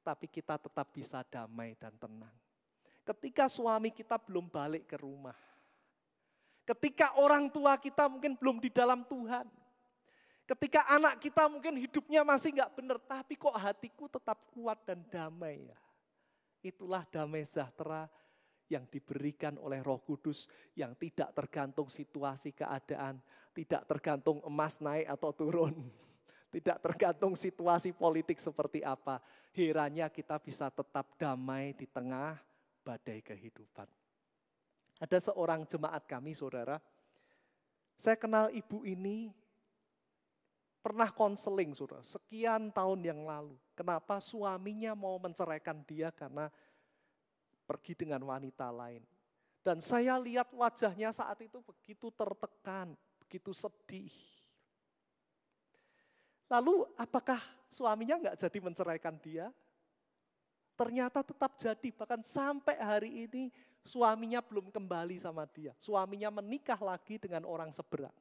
Tapi kita tetap bisa damai dan tenang. Ketika suami kita belum balik ke rumah. Ketika orang tua kita mungkin belum di dalam Tuhan. Ketika anak kita mungkin hidupnya masih nggak benar, tapi kok hatiku tetap kuat dan damai ya. Itulah damai sejahtera yang diberikan oleh Roh Kudus yang tidak tergantung situasi keadaan, tidak tergantung emas naik atau turun, tidak tergantung situasi politik seperti apa. Herannya kita bisa tetap damai di tengah badai kehidupan. Ada seorang jemaat kami saudara, saya kenal ibu ini, pernah konseling saudara, sekian tahun yang lalu. Kenapa suaminya mau menceraikan dia karena pergi dengan wanita lain. Dan saya lihat wajahnya saat itu begitu tertekan, begitu sedih. Lalu apakah suaminya enggak jadi menceraikan dia? Ternyata tetap jadi, bahkan sampai hari ini suaminya belum kembali sama dia. Suaminya menikah lagi dengan orang seberang.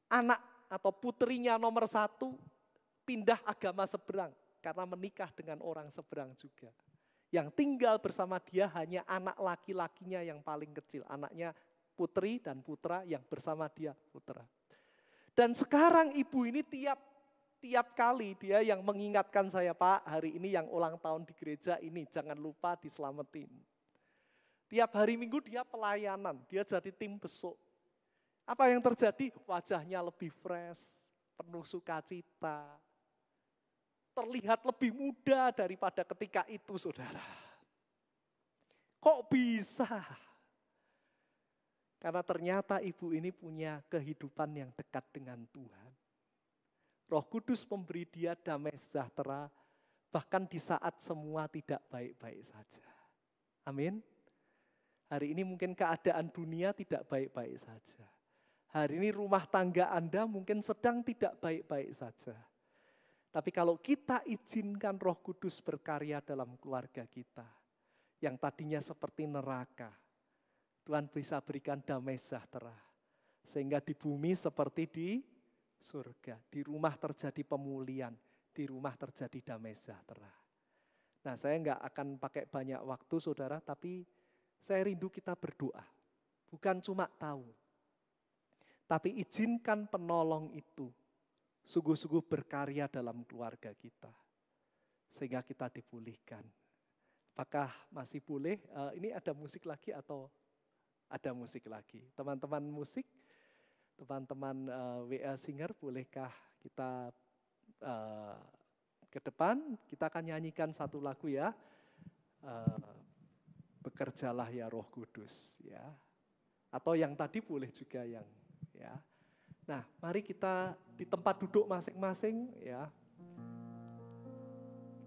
Anak atau putrinya nomor 1 pindah agama seberang karena menikah dengan orang seberang juga. Yang tinggal bersama dia hanya anak laki-lakinya yang paling kecil. Anaknya putri dan putra yang bersama dia putra. Dan sekarang ibu ini tiap kali dia yang mengingatkan saya, Pak, hari ini yang ulang tahun di gereja ini jangan lupa diselamatin. Tiap hari Minggu dia pelayanan, dia jadi tim besuk. Apa yang terjadi? Wajahnya lebih fresh, penuh sukacita. Terlihat lebih muda daripada ketika itu, saudara. Kok bisa? Karena ternyata ibu ini punya kehidupan yang dekat dengan Tuhan. Roh Kudus memberi dia damai sejahtera, bahkan di saat semua tidak baik-baik saja. Amin. Hari ini mungkin keadaan dunia tidak baik-baik saja. Hari ini rumah tangga Anda mungkin sedang tidak baik-baik saja. Tapi kalau kita izinkan Roh Kudus berkarya dalam keluarga kita, yang tadinya seperti neraka, Tuhan bisa berikan damai sejahtera. Sehingga di bumi seperti di surga, di rumah terjadi pemulihan, di rumah terjadi damai sejahtera. Nah, saya nggak akan pakai banyak waktu saudara, tapi saya rindu kita berdoa. Bukan cuma tahu, tapi izinkan penolong itu sungguh-sungguh berkarya dalam keluarga kita. Sehingga kita dipulihkan. Apakah masih boleh? Ini ada musik lagi atau ada musik lagi? Teman-teman musik, teman-teman WA Singer, bolehkah kita ke depan? Kita akan nyanyikan satu lagu ya. Bekerjalah ya Roh Kudus ya. Atau yang tadi boleh juga yang ya. Nah, mari kita di tempat duduk masing-masing ya.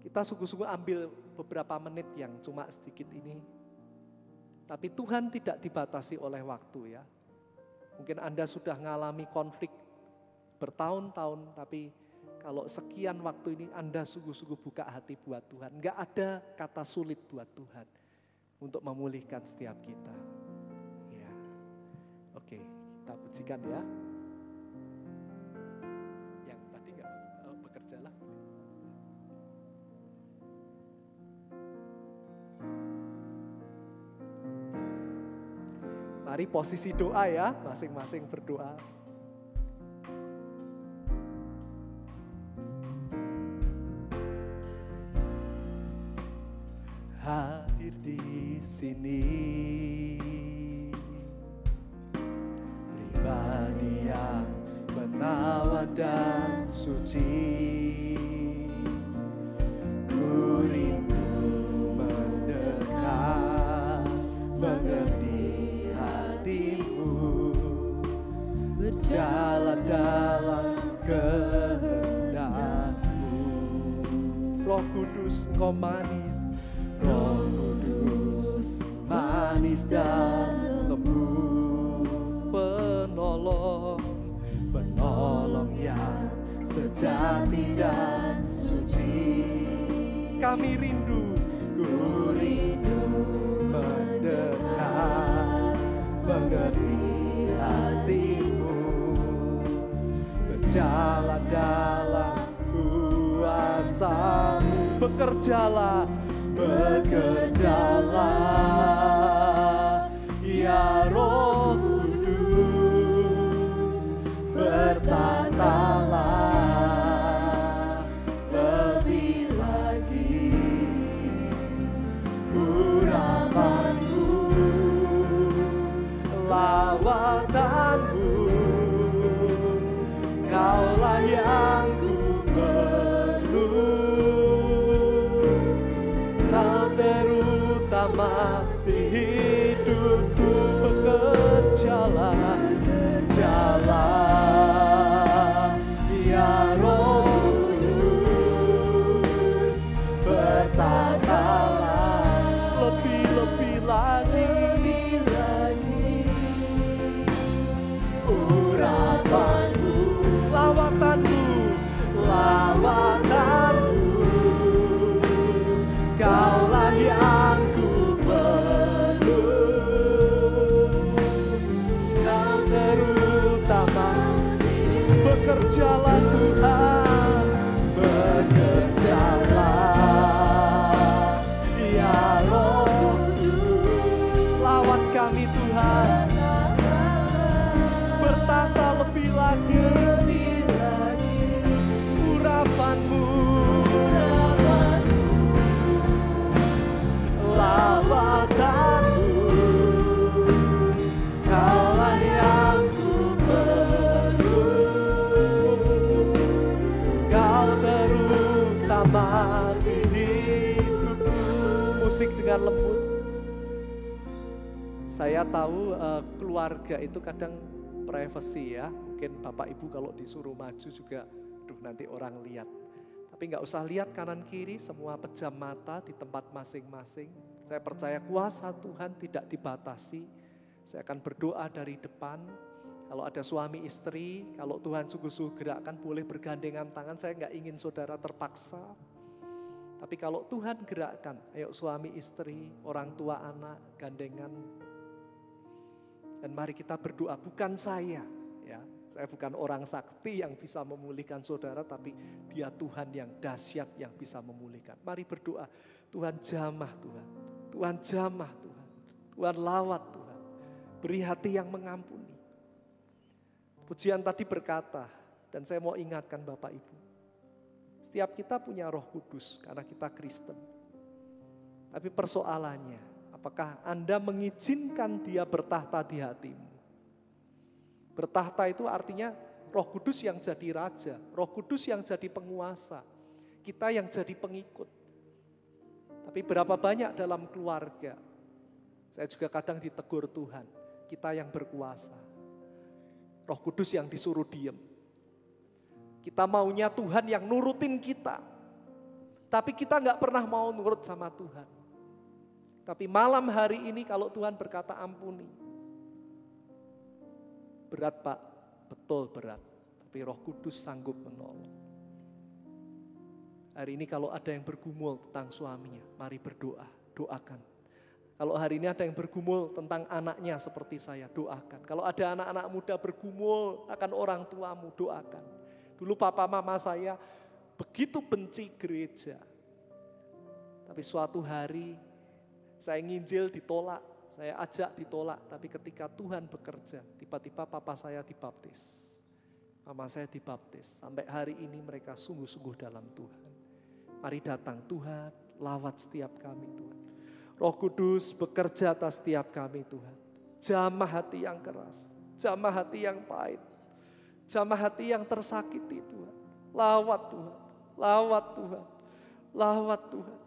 Kita sungguh-sungguh ambil beberapa menit yang cuma sedikit ini. Tapi Tuhan tidak dibatasi oleh waktu ya. Mungkin Anda sudah mengalami konflik bertahun-tahun, tapi kalau sekian waktu ini Anda sungguh-sungguh buka hati buat Tuhan. Enggak ada kata sulit buat Tuhan untuk memulihkan setiap kita. Ya. Oke, kita pujikan ya. Yang tadi enggak bekerjalah. Mari posisi doa ya, masing-masing berdoa. Hadir di sini, pribadi yang menawan dan suci. Ku rindu mendekat, mengerti hatimu, berjalan dalam kehendak-Mu. Roh Kudus, Engkau manis, Roh Kudus manis dan lembut, penolong yang sejati dan suci. Kami rindu, ku rindu mendekat, mengerti hatimu, berjalan dalam kuasa-Mu. Bekerjalah ya Roh Kudus, bertatalah lebih lagi urapanmu, lawatanmu, Kaulah yang ku perlu. Terutama di hidupku, bekerjalah ya Roh Kudus, bertatalah lebih lagi urapanmu, lawatanmu, Kaulah yang ku perlu. Kau terutama, bekerjalah Tuhan, bekerjalah ya Roh Kudus, lawat kami Tuhan, bertata lebih lagi urapanmu, lawatanmu, Kaulah yang ku perlu. Kau terutama di hidupku. Musik dengan lembut. Saya tahu keluarga itu kadang privacy ya. Mungkin Bapak Ibu kalau disuruh maju juga, nanti orang lihat. Tapi nggak usah lihat kanan kiri, semua pejam mata di tempat masing-masing. Saya percaya kuasa Tuhan tidak dibatasi. Saya akan berdoa dari depan. Kalau ada suami istri, kalau Tuhan sungguh-sungguh gerakkan boleh bergandengan tangan. Saya nggak ingin saudara terpaksa. Tapi kalau Tuhan gerakkan, ayo suami istri, orang tua anak, gandengan. Dan mari kita berdoa, bukan saya. Ya, saya bukan orang sakti yang bisa memulihkan saudara, tapi Dia Tuhan yang dahsyat yang bisa memulihkan. Mari berdoa, Tuhan jamah Tuhan. Tuhan jamah Tuhan. Tuhan lawat Tuhan. Beri hati yang mengampuni. Pujian tadi berkata, dan saya mau ingatkan Bapak Ibu. Setiap kita punya Roh Kudus karena kita Kristen. Tapi persoalannya, apakah Anda mengizinkan Dia bertahta di hatimu? Bertahta itu artinya Roh Kudus yang jadi raja, Roh Kudus yang jadi penguasa, kita yang jadi pengikut. Tapi berapa banyak dalam keluarga, saya juga kadang ditegur Tuhan, kita yang berkuasa. Roh Kudus yang disuruh diem. Kita maunya Tuhan yang nurutin kita. Tapi kita gak pernah mau nurut sama Tuhan. Tapi malam hari ini kalau Tuhan berkata ampuni. Berat Pak, betul berat. Tapi Roh Kudus sanggup menolong. Hari ini kalau ada yang bergumul tentang suaminya, mari berdoa, doakan. Kalau hari ini ada yang bergumul tentang anaknya seperti saya, doakan. Kalau ada anak-anak muda bergumul akan orang tuamu, doakan. Dulu papa mama saya begitu benci gereja. Tapi suatu hari saya nginjil ditolak. Saya ajak ditolak, tapi ketika Tuhan bekerja, tiba-tiba papa saya dibaptis. Mama saya dibaptis. Sampai hari ini mereka sungguh-sungguh dalam Tuhan. Mari datang Tuhan, lawat setiap kami Tuhan. Roh Kudus bekerja atas setiap kami Tuhan. Jamah hati yang keras, jamah hati yang pahit, jamah hati yang tersakiti Tuhan. Lawat Tuhan, lawat Tuhan, lawat Tuhan.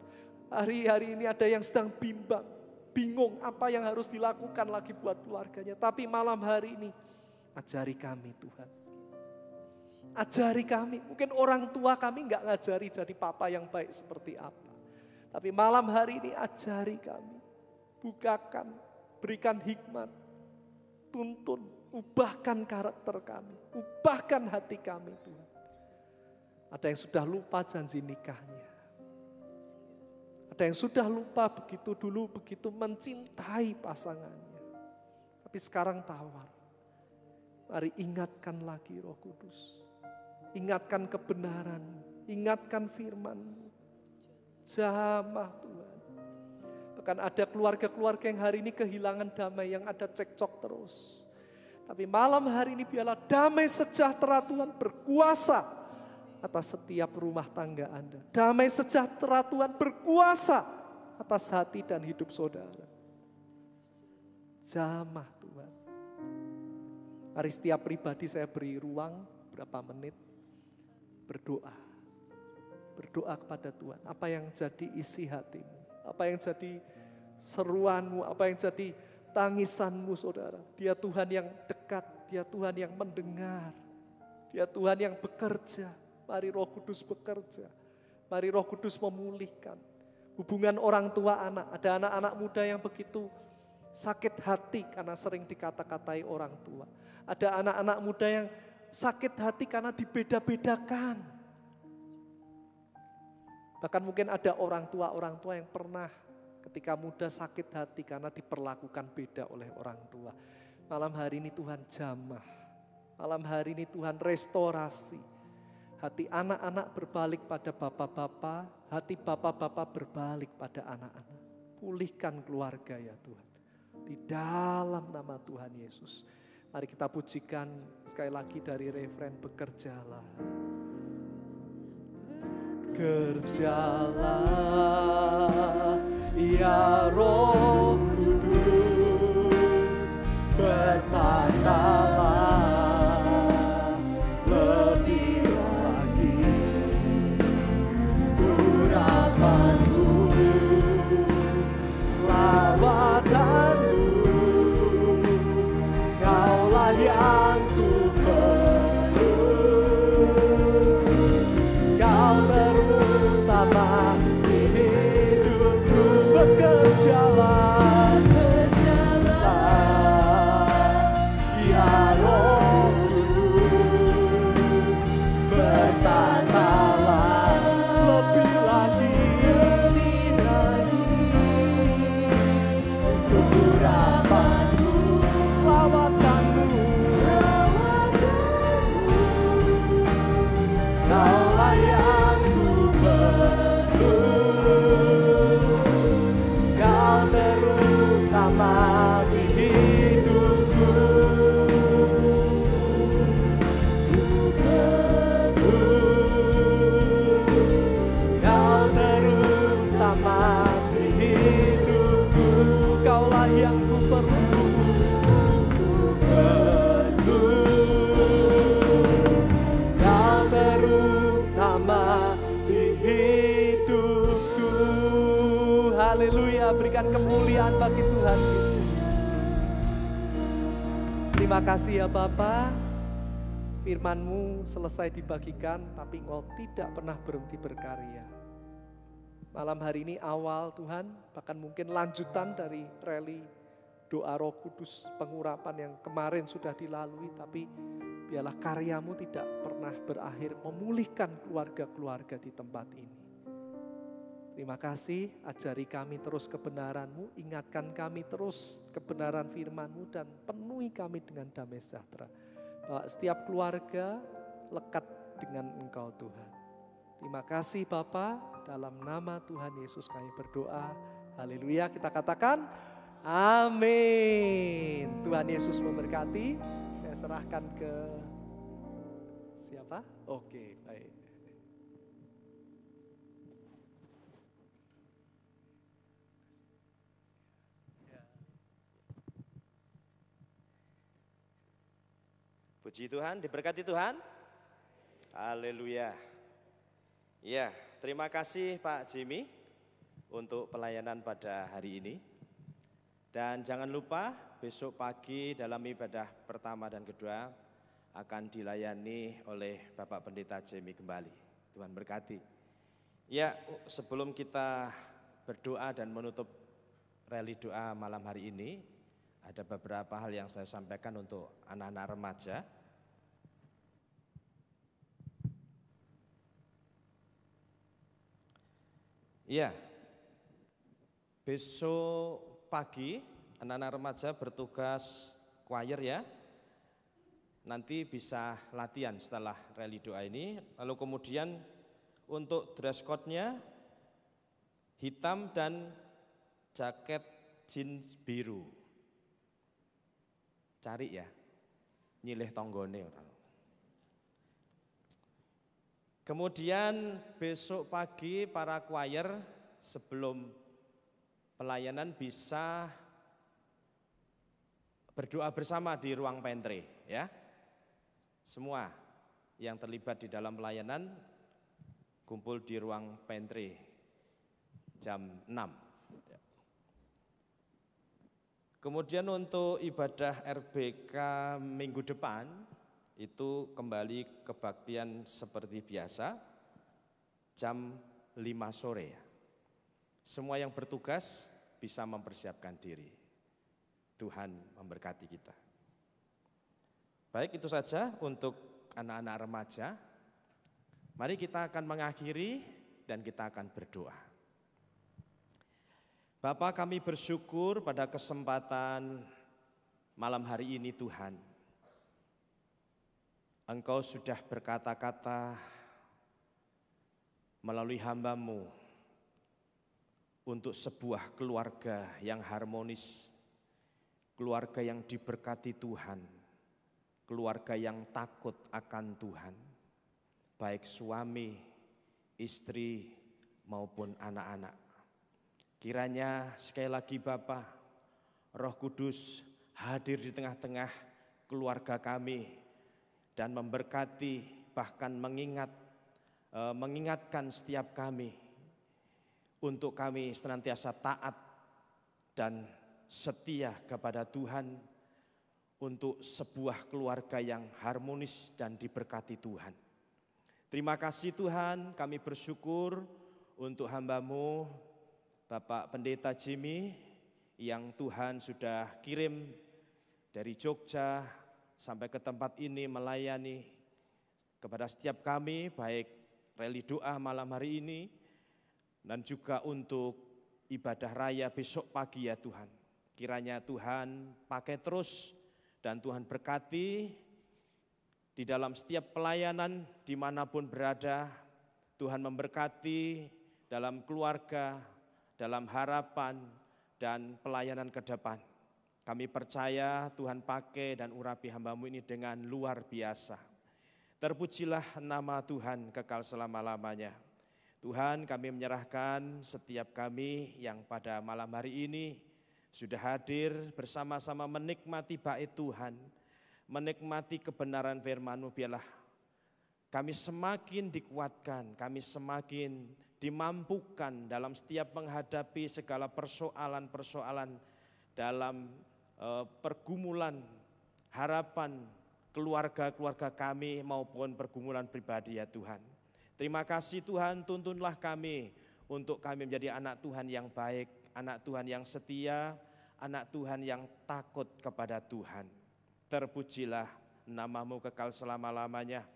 Hari-hari ini ada yang sedang bimbang. Bingung apa yang harus dilakukan lagi buat keluarganya. Tapi malam hari ini, ajari kami Tuhan. Ajari kami. Mungkin orang tua kami gak ngajari jadi papa yang baik seperti apa. Tapi malam hari ini ajari kami. Bukakan, berikan hikmat. Tuntun, ubahkan karakter kami. Ubahkan hati kami Tuhan. Ada yang sudah lupa janji nikahnya. Ada yang sudah lupa begitu dulu, begitu mencintai pasangannya. Tapi sekarang tawar. Mari ingatkan lagi Roh Kudus. Ingatkan kebenaran-Mu. Ingatkan firman-Mu. Jamah Tuhan. Bahkan ada keluarga-keluarga yang hari ini kehilangan damai, yang ada cekcok terus. Tapi malam hari ini biarlah damai sejahtera Tuhan berkuasa atas setiap rumah tangga Anda. Damai sejahtera Tuhan berkuasa atas hati dan hidup saudara. Jamah Tuhan. Mari setiap pribadi saya beri ruang berapa menit berdoa. Berdoa kepada Tuhan. Apa yang jadi isi hatimu? Apa yang jadi seruanmu? Apa yang jadi tangisanmu saudara? Dia Tuhan yang dekat. Dia Tuhan yang mendengar. Dia Tuhan yang bekerja. Mari Roh Kudus bekerja. Mari Roh Kudus memulihkan. Hubungan orang tua anak. Ada anak-anak muda yang begitu sakit hati karena sering dikata-katai orang tua. Ada anak-anak muda yang sakit hati karena dibeda-bedakan. Bahkan mungkin ada orang tua yang pernah ketika muda sakit hati karena diperlakukan beda oleh orang tua. Malam hari ini Tuhan jamah. Malam hari ini Tuhan restorasi. Hati anak-anak berbalik pada bapak-bapak, hati bapak-bapak berbalik pada anak-anak. Pulihkan keluarga ya Tuhan. Di dalam nama Tuhan Yesus. Mari kita pujikan sekali lagi dari refren bekerjalah. Kerjalah ya Roh Kudus, bertandanglah lebih lagi urapanmu, lawatanmu utama di hidupku. Bekerjalah, ya Roh Kudus, berkatalah lebih lagi untuk urapanmu, lawakanmu. Kaulah yang ku perlu, Kau terutama di hidupku. Kau terutama di hidupku. Kaulah yang ku perlu. Kau terutama di hidupku. Haleluya, berikan kemuliaan bagi Tuhan. Terima kasih ya Bapa. Firman-Mu selesai dibagikan, tapi Engkau tidak pernah berhenti berkarya. Malam hari ini awal Tuhan, bahkan mungkin lanjutan dari rally doa Roh Kudus pengurapan yang kemarin sudah dilalui, tapi biarlah karya-Mu tidak pernah berakhir memulihkan keluarga-keluarga di tempat ini. Terima kasih, ajari kami terus kebenaran-Mu, ingatkan kami terus kebenaran firman-Mu, dan penuhi kami dengan damai sejahtera. Bahwa setiap keluarga lekat dengan Engkau Tuhan. Terima kasih Bapa, dalam nama Tuhan Yesus kami berdoa. Haleluya, kita katakan amin. Tuhan Yesus memberkati. Saya serahkan ke siapa? Oke, baik. Puji Tuhan, diberkati Tuhan. Haleluya. Ya, terima kasih Pak Jimmy untuk pelayanan pada hari ini. Dan jangan lupa besok pagi dalam ibadah pertama dan kedua akan dilayani oleh Bapak Pendeta Jimmy kembali. Tuhan berkati. Ya, sebelum kita berdoa dan menutup rally doa malam hari ini, ada beberapa hal yang saya sampaikan untuk anak-anak remaja. Ya, besok pagi anak-anak remaja bertugas choir ya. Nanti bisa latihan setelah rally doa ini. Lalu kemudian untuk dress code-nya hitam dan jaket jeans biru. Cari ya, nyilih tonggone orang. Kemudian besok pagi para choir sebelum pelayanan bisa berdoa bersama di ruang pantry ya. Semua yang terlibat di dalam pelayanan kumpul di ruang pantry jam 6. Kemudian untuk ibadah RBK minggu depan itu kembali kebaktian seperti biasa jam 5 sore. Semua yang bertugas bisa mempersiapkan diri. Tuhan memberkati kita. Baik, itu saja untuk anak-anak remaja. Mari kita akan mengakhiri dan kita akan berdoa. Bapa, kami bersyukur pada kesempatan malam hari ini Tuhan. Engkau sudah berkata-kata melalui hamba-Mu untuk sebuah keluarga yang harmonis, keluarga yang diberkati Tuhan, keluarga yang takut akan Tuhan, baik suami, istri maupun anak-anak. Kiranya sekali lagi Bapa, Roh Kudus hadir di tengah-tengah keluarga kami dan memberkati, bahkan mengingatkan setiap kami untuk kami senantiasa taat dan setia kepada Tuhan untuk sebuah keluarga yang harmonis dan diberkati Tuhan. Terima kasih Tuhan, kami bersyukur untuk hamba-Mu, Bapak Pendeta Jimmy, yang Tuhan sudah kirim dari Jogja sampai ke tempat ini melayani kepada setiap kami, baik reli doa malam hari ini, dan juga untuk ibadah raya besok pagi ya Tuhan. Kiranya Tuhan pakai terus dan Tuhan berkati di dalam setiap pelayanan dimanapun berada. Tuhan memberkati dalam keluarga, dalam harapan dan pelayanan ke depan. Kami percaya Tuhan pakai dan urapi hamba-Mu ini dengan luar biasa. Terpujilah nama Tuhan kekal selama-lamanya. Tuhan, kami menyerahkan setiap kami yang pada malam hari ini sudah hadir bersama-sama menikmati bait Tuhan, menikmati kebenaran firman-Mu. Biarlah kami semakin dikuatkan, kami semakin dimampukan dalam setiap menghadapi segala persoalan-persoalan dalam pergumulan harapan keluarga-keluarga kami maupun pergumulan pribadi ya Tuhan. Terima kasih Tuhan, tuntunlah kami untuk kami menjadi anak Tuhan yang baik, anak Tuhan yang setia, anak Tuhan yang takut kepada Tuhan. Terpujilah nama-Mu kekal selama-lamanya.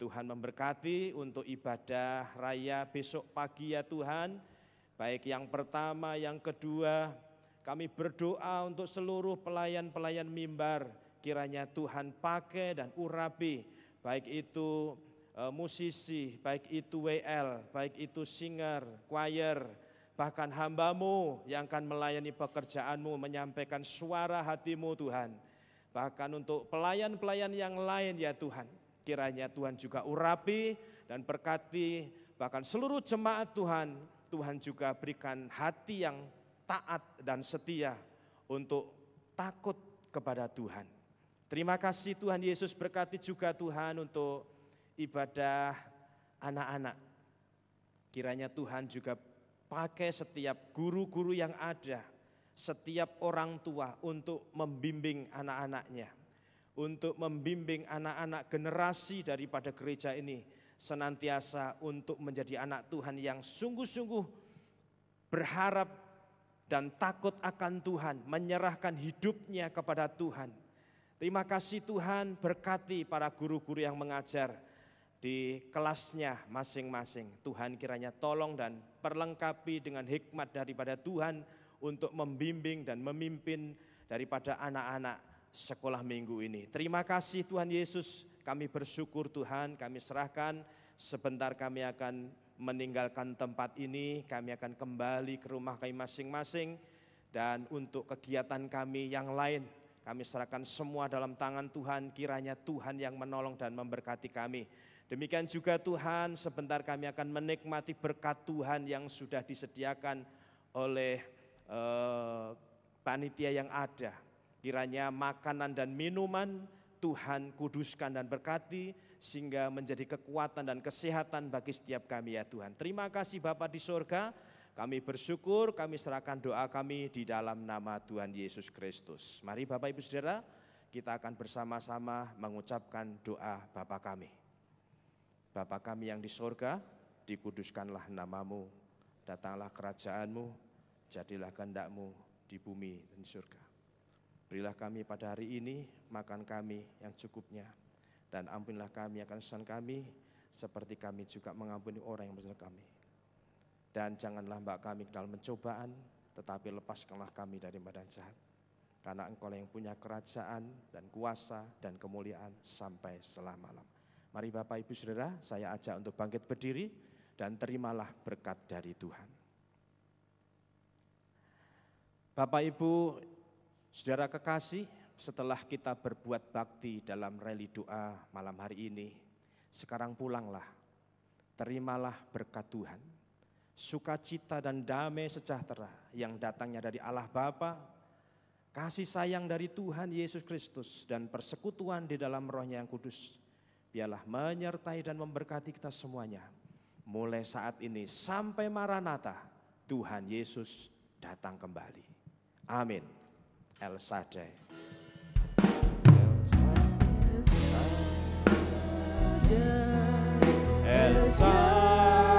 Tuhan memberkati untuk ibadah raya besok pagi ya Tuhan. Baik yang pertama, yang kedua, kami berdoa untuk seluruh pelayan-pelayan mimbar. Kiranya Tuhan pakai dan urapi, baik itu musisi, baik itu WL, baik itu singer, choir, bahkan hamba-Mu yang akan melayani pekerjaan-Mu, menyampaikan suara hati-Mu Tuhan. Bahkan untuk pelayan-pelayan yang lain ya Tuhan, kiranya Tuhan juga urapi dan berkati, bahkan seluruh jemaat Tuhan, Tuhan juga berikan hati yang taat dan setia untuk takut kepada Tuhan. Terima kasih Tuhan Yesus, berkati juga Tuhan untuk ibadah anak-anak. Kiranya Tuhan juga pakai setiap guru-guru yang ada, setiap orang tua untuk membimbing anak-anaknya, untuk membimbing anak-anak generasi daripada gereja ini senantiasa untuk menjadi anak Tuhan yang sungguh-sungguh berharap dan takut akan Tuhan, menyerahkan hidupnya kepada Tuhan. Terima kasih Tuhan, berkati para guru-guru yang mengajar di kelasnya masing-masing. Tuhan kiranya tolong dan perlengkapi dengan hikmat daripada Tuhan untuk membimbing dan memimpin daripada anak-anak sekolah minggu ini. Terima kasih Tuhan Yesus, kami bersyukur Tuhan, kami serahkan, sebentar kami akan meninggalkan tempat ini, kami akan kembali ke rumah kami masing-masing, dan untuk kegiatan kami yang lain, kami serahkan semua dalam tangan Tuhan, kiranya Tuhan yang menolong dan memberkati kami. Demikian juga Tuhan, sebentar kami akan menikmati berkat Tuhan yang sudah disediakan oleh panitia yang ada. Kiranya makanan dan minuman Tuhan kuduskan dan berkati, sehingga menjadi kekuatan dan kesehatan bagi setiap kami ya Tuhan. Terima kasih Bapa di sorga, kami bersyukur, kami serahkan doa kami di dalam nama Tuhan Yesus Kristus. Mari Bapak Ibu Saudara, kita akan bersama-sama mengucapkan doa Bapa kami. Bapa kami yang di sorga, dikuduskanlah nama-Mu, datanglah kerajaan-Mu, jadilah kehendak-Mu di bumi dan di surga. Berilah kami pada hari ini makan kami yang cukupnya, dan ampunilah kami akan kesalahan kami, seperti kami juga mengampuni orang yang bersalah kami. Dan janganlah bawa kami ke dalam pencobaan, tetapi lepaskanlah kami dari badan jahat. Karena Engkau yang punya kerajaan dan kuasa dan kemuliaan sampai selama-lamanya. Mari Bapak Ibu Saudara, saya ajak untuk bangkit berdiri dan terimalah berkat dari Tuhan. Bapak Ibu Saudara kekasih, setelah kita berbuat bakti dalam reli doa malam hari ini, sekarang pulanglah, terimalah berkat Tuhan, sukacita dan damai sejahtera yang datangnya dari Allah Bapa, kasih sayang dari Tuhan Yesus Kristus dan persekutuan di dalam Roh-Nya yang kudus, biarlah menyertai dan memberkati kita semuanya, mulai saat ini sampai Maranatha, Tuhan Yesus datang kembali. Amin. El Shaddai. El Shaddai.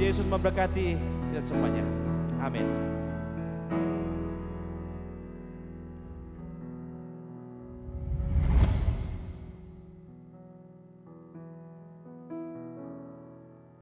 Yesus memberkati kita semuanya. Amin.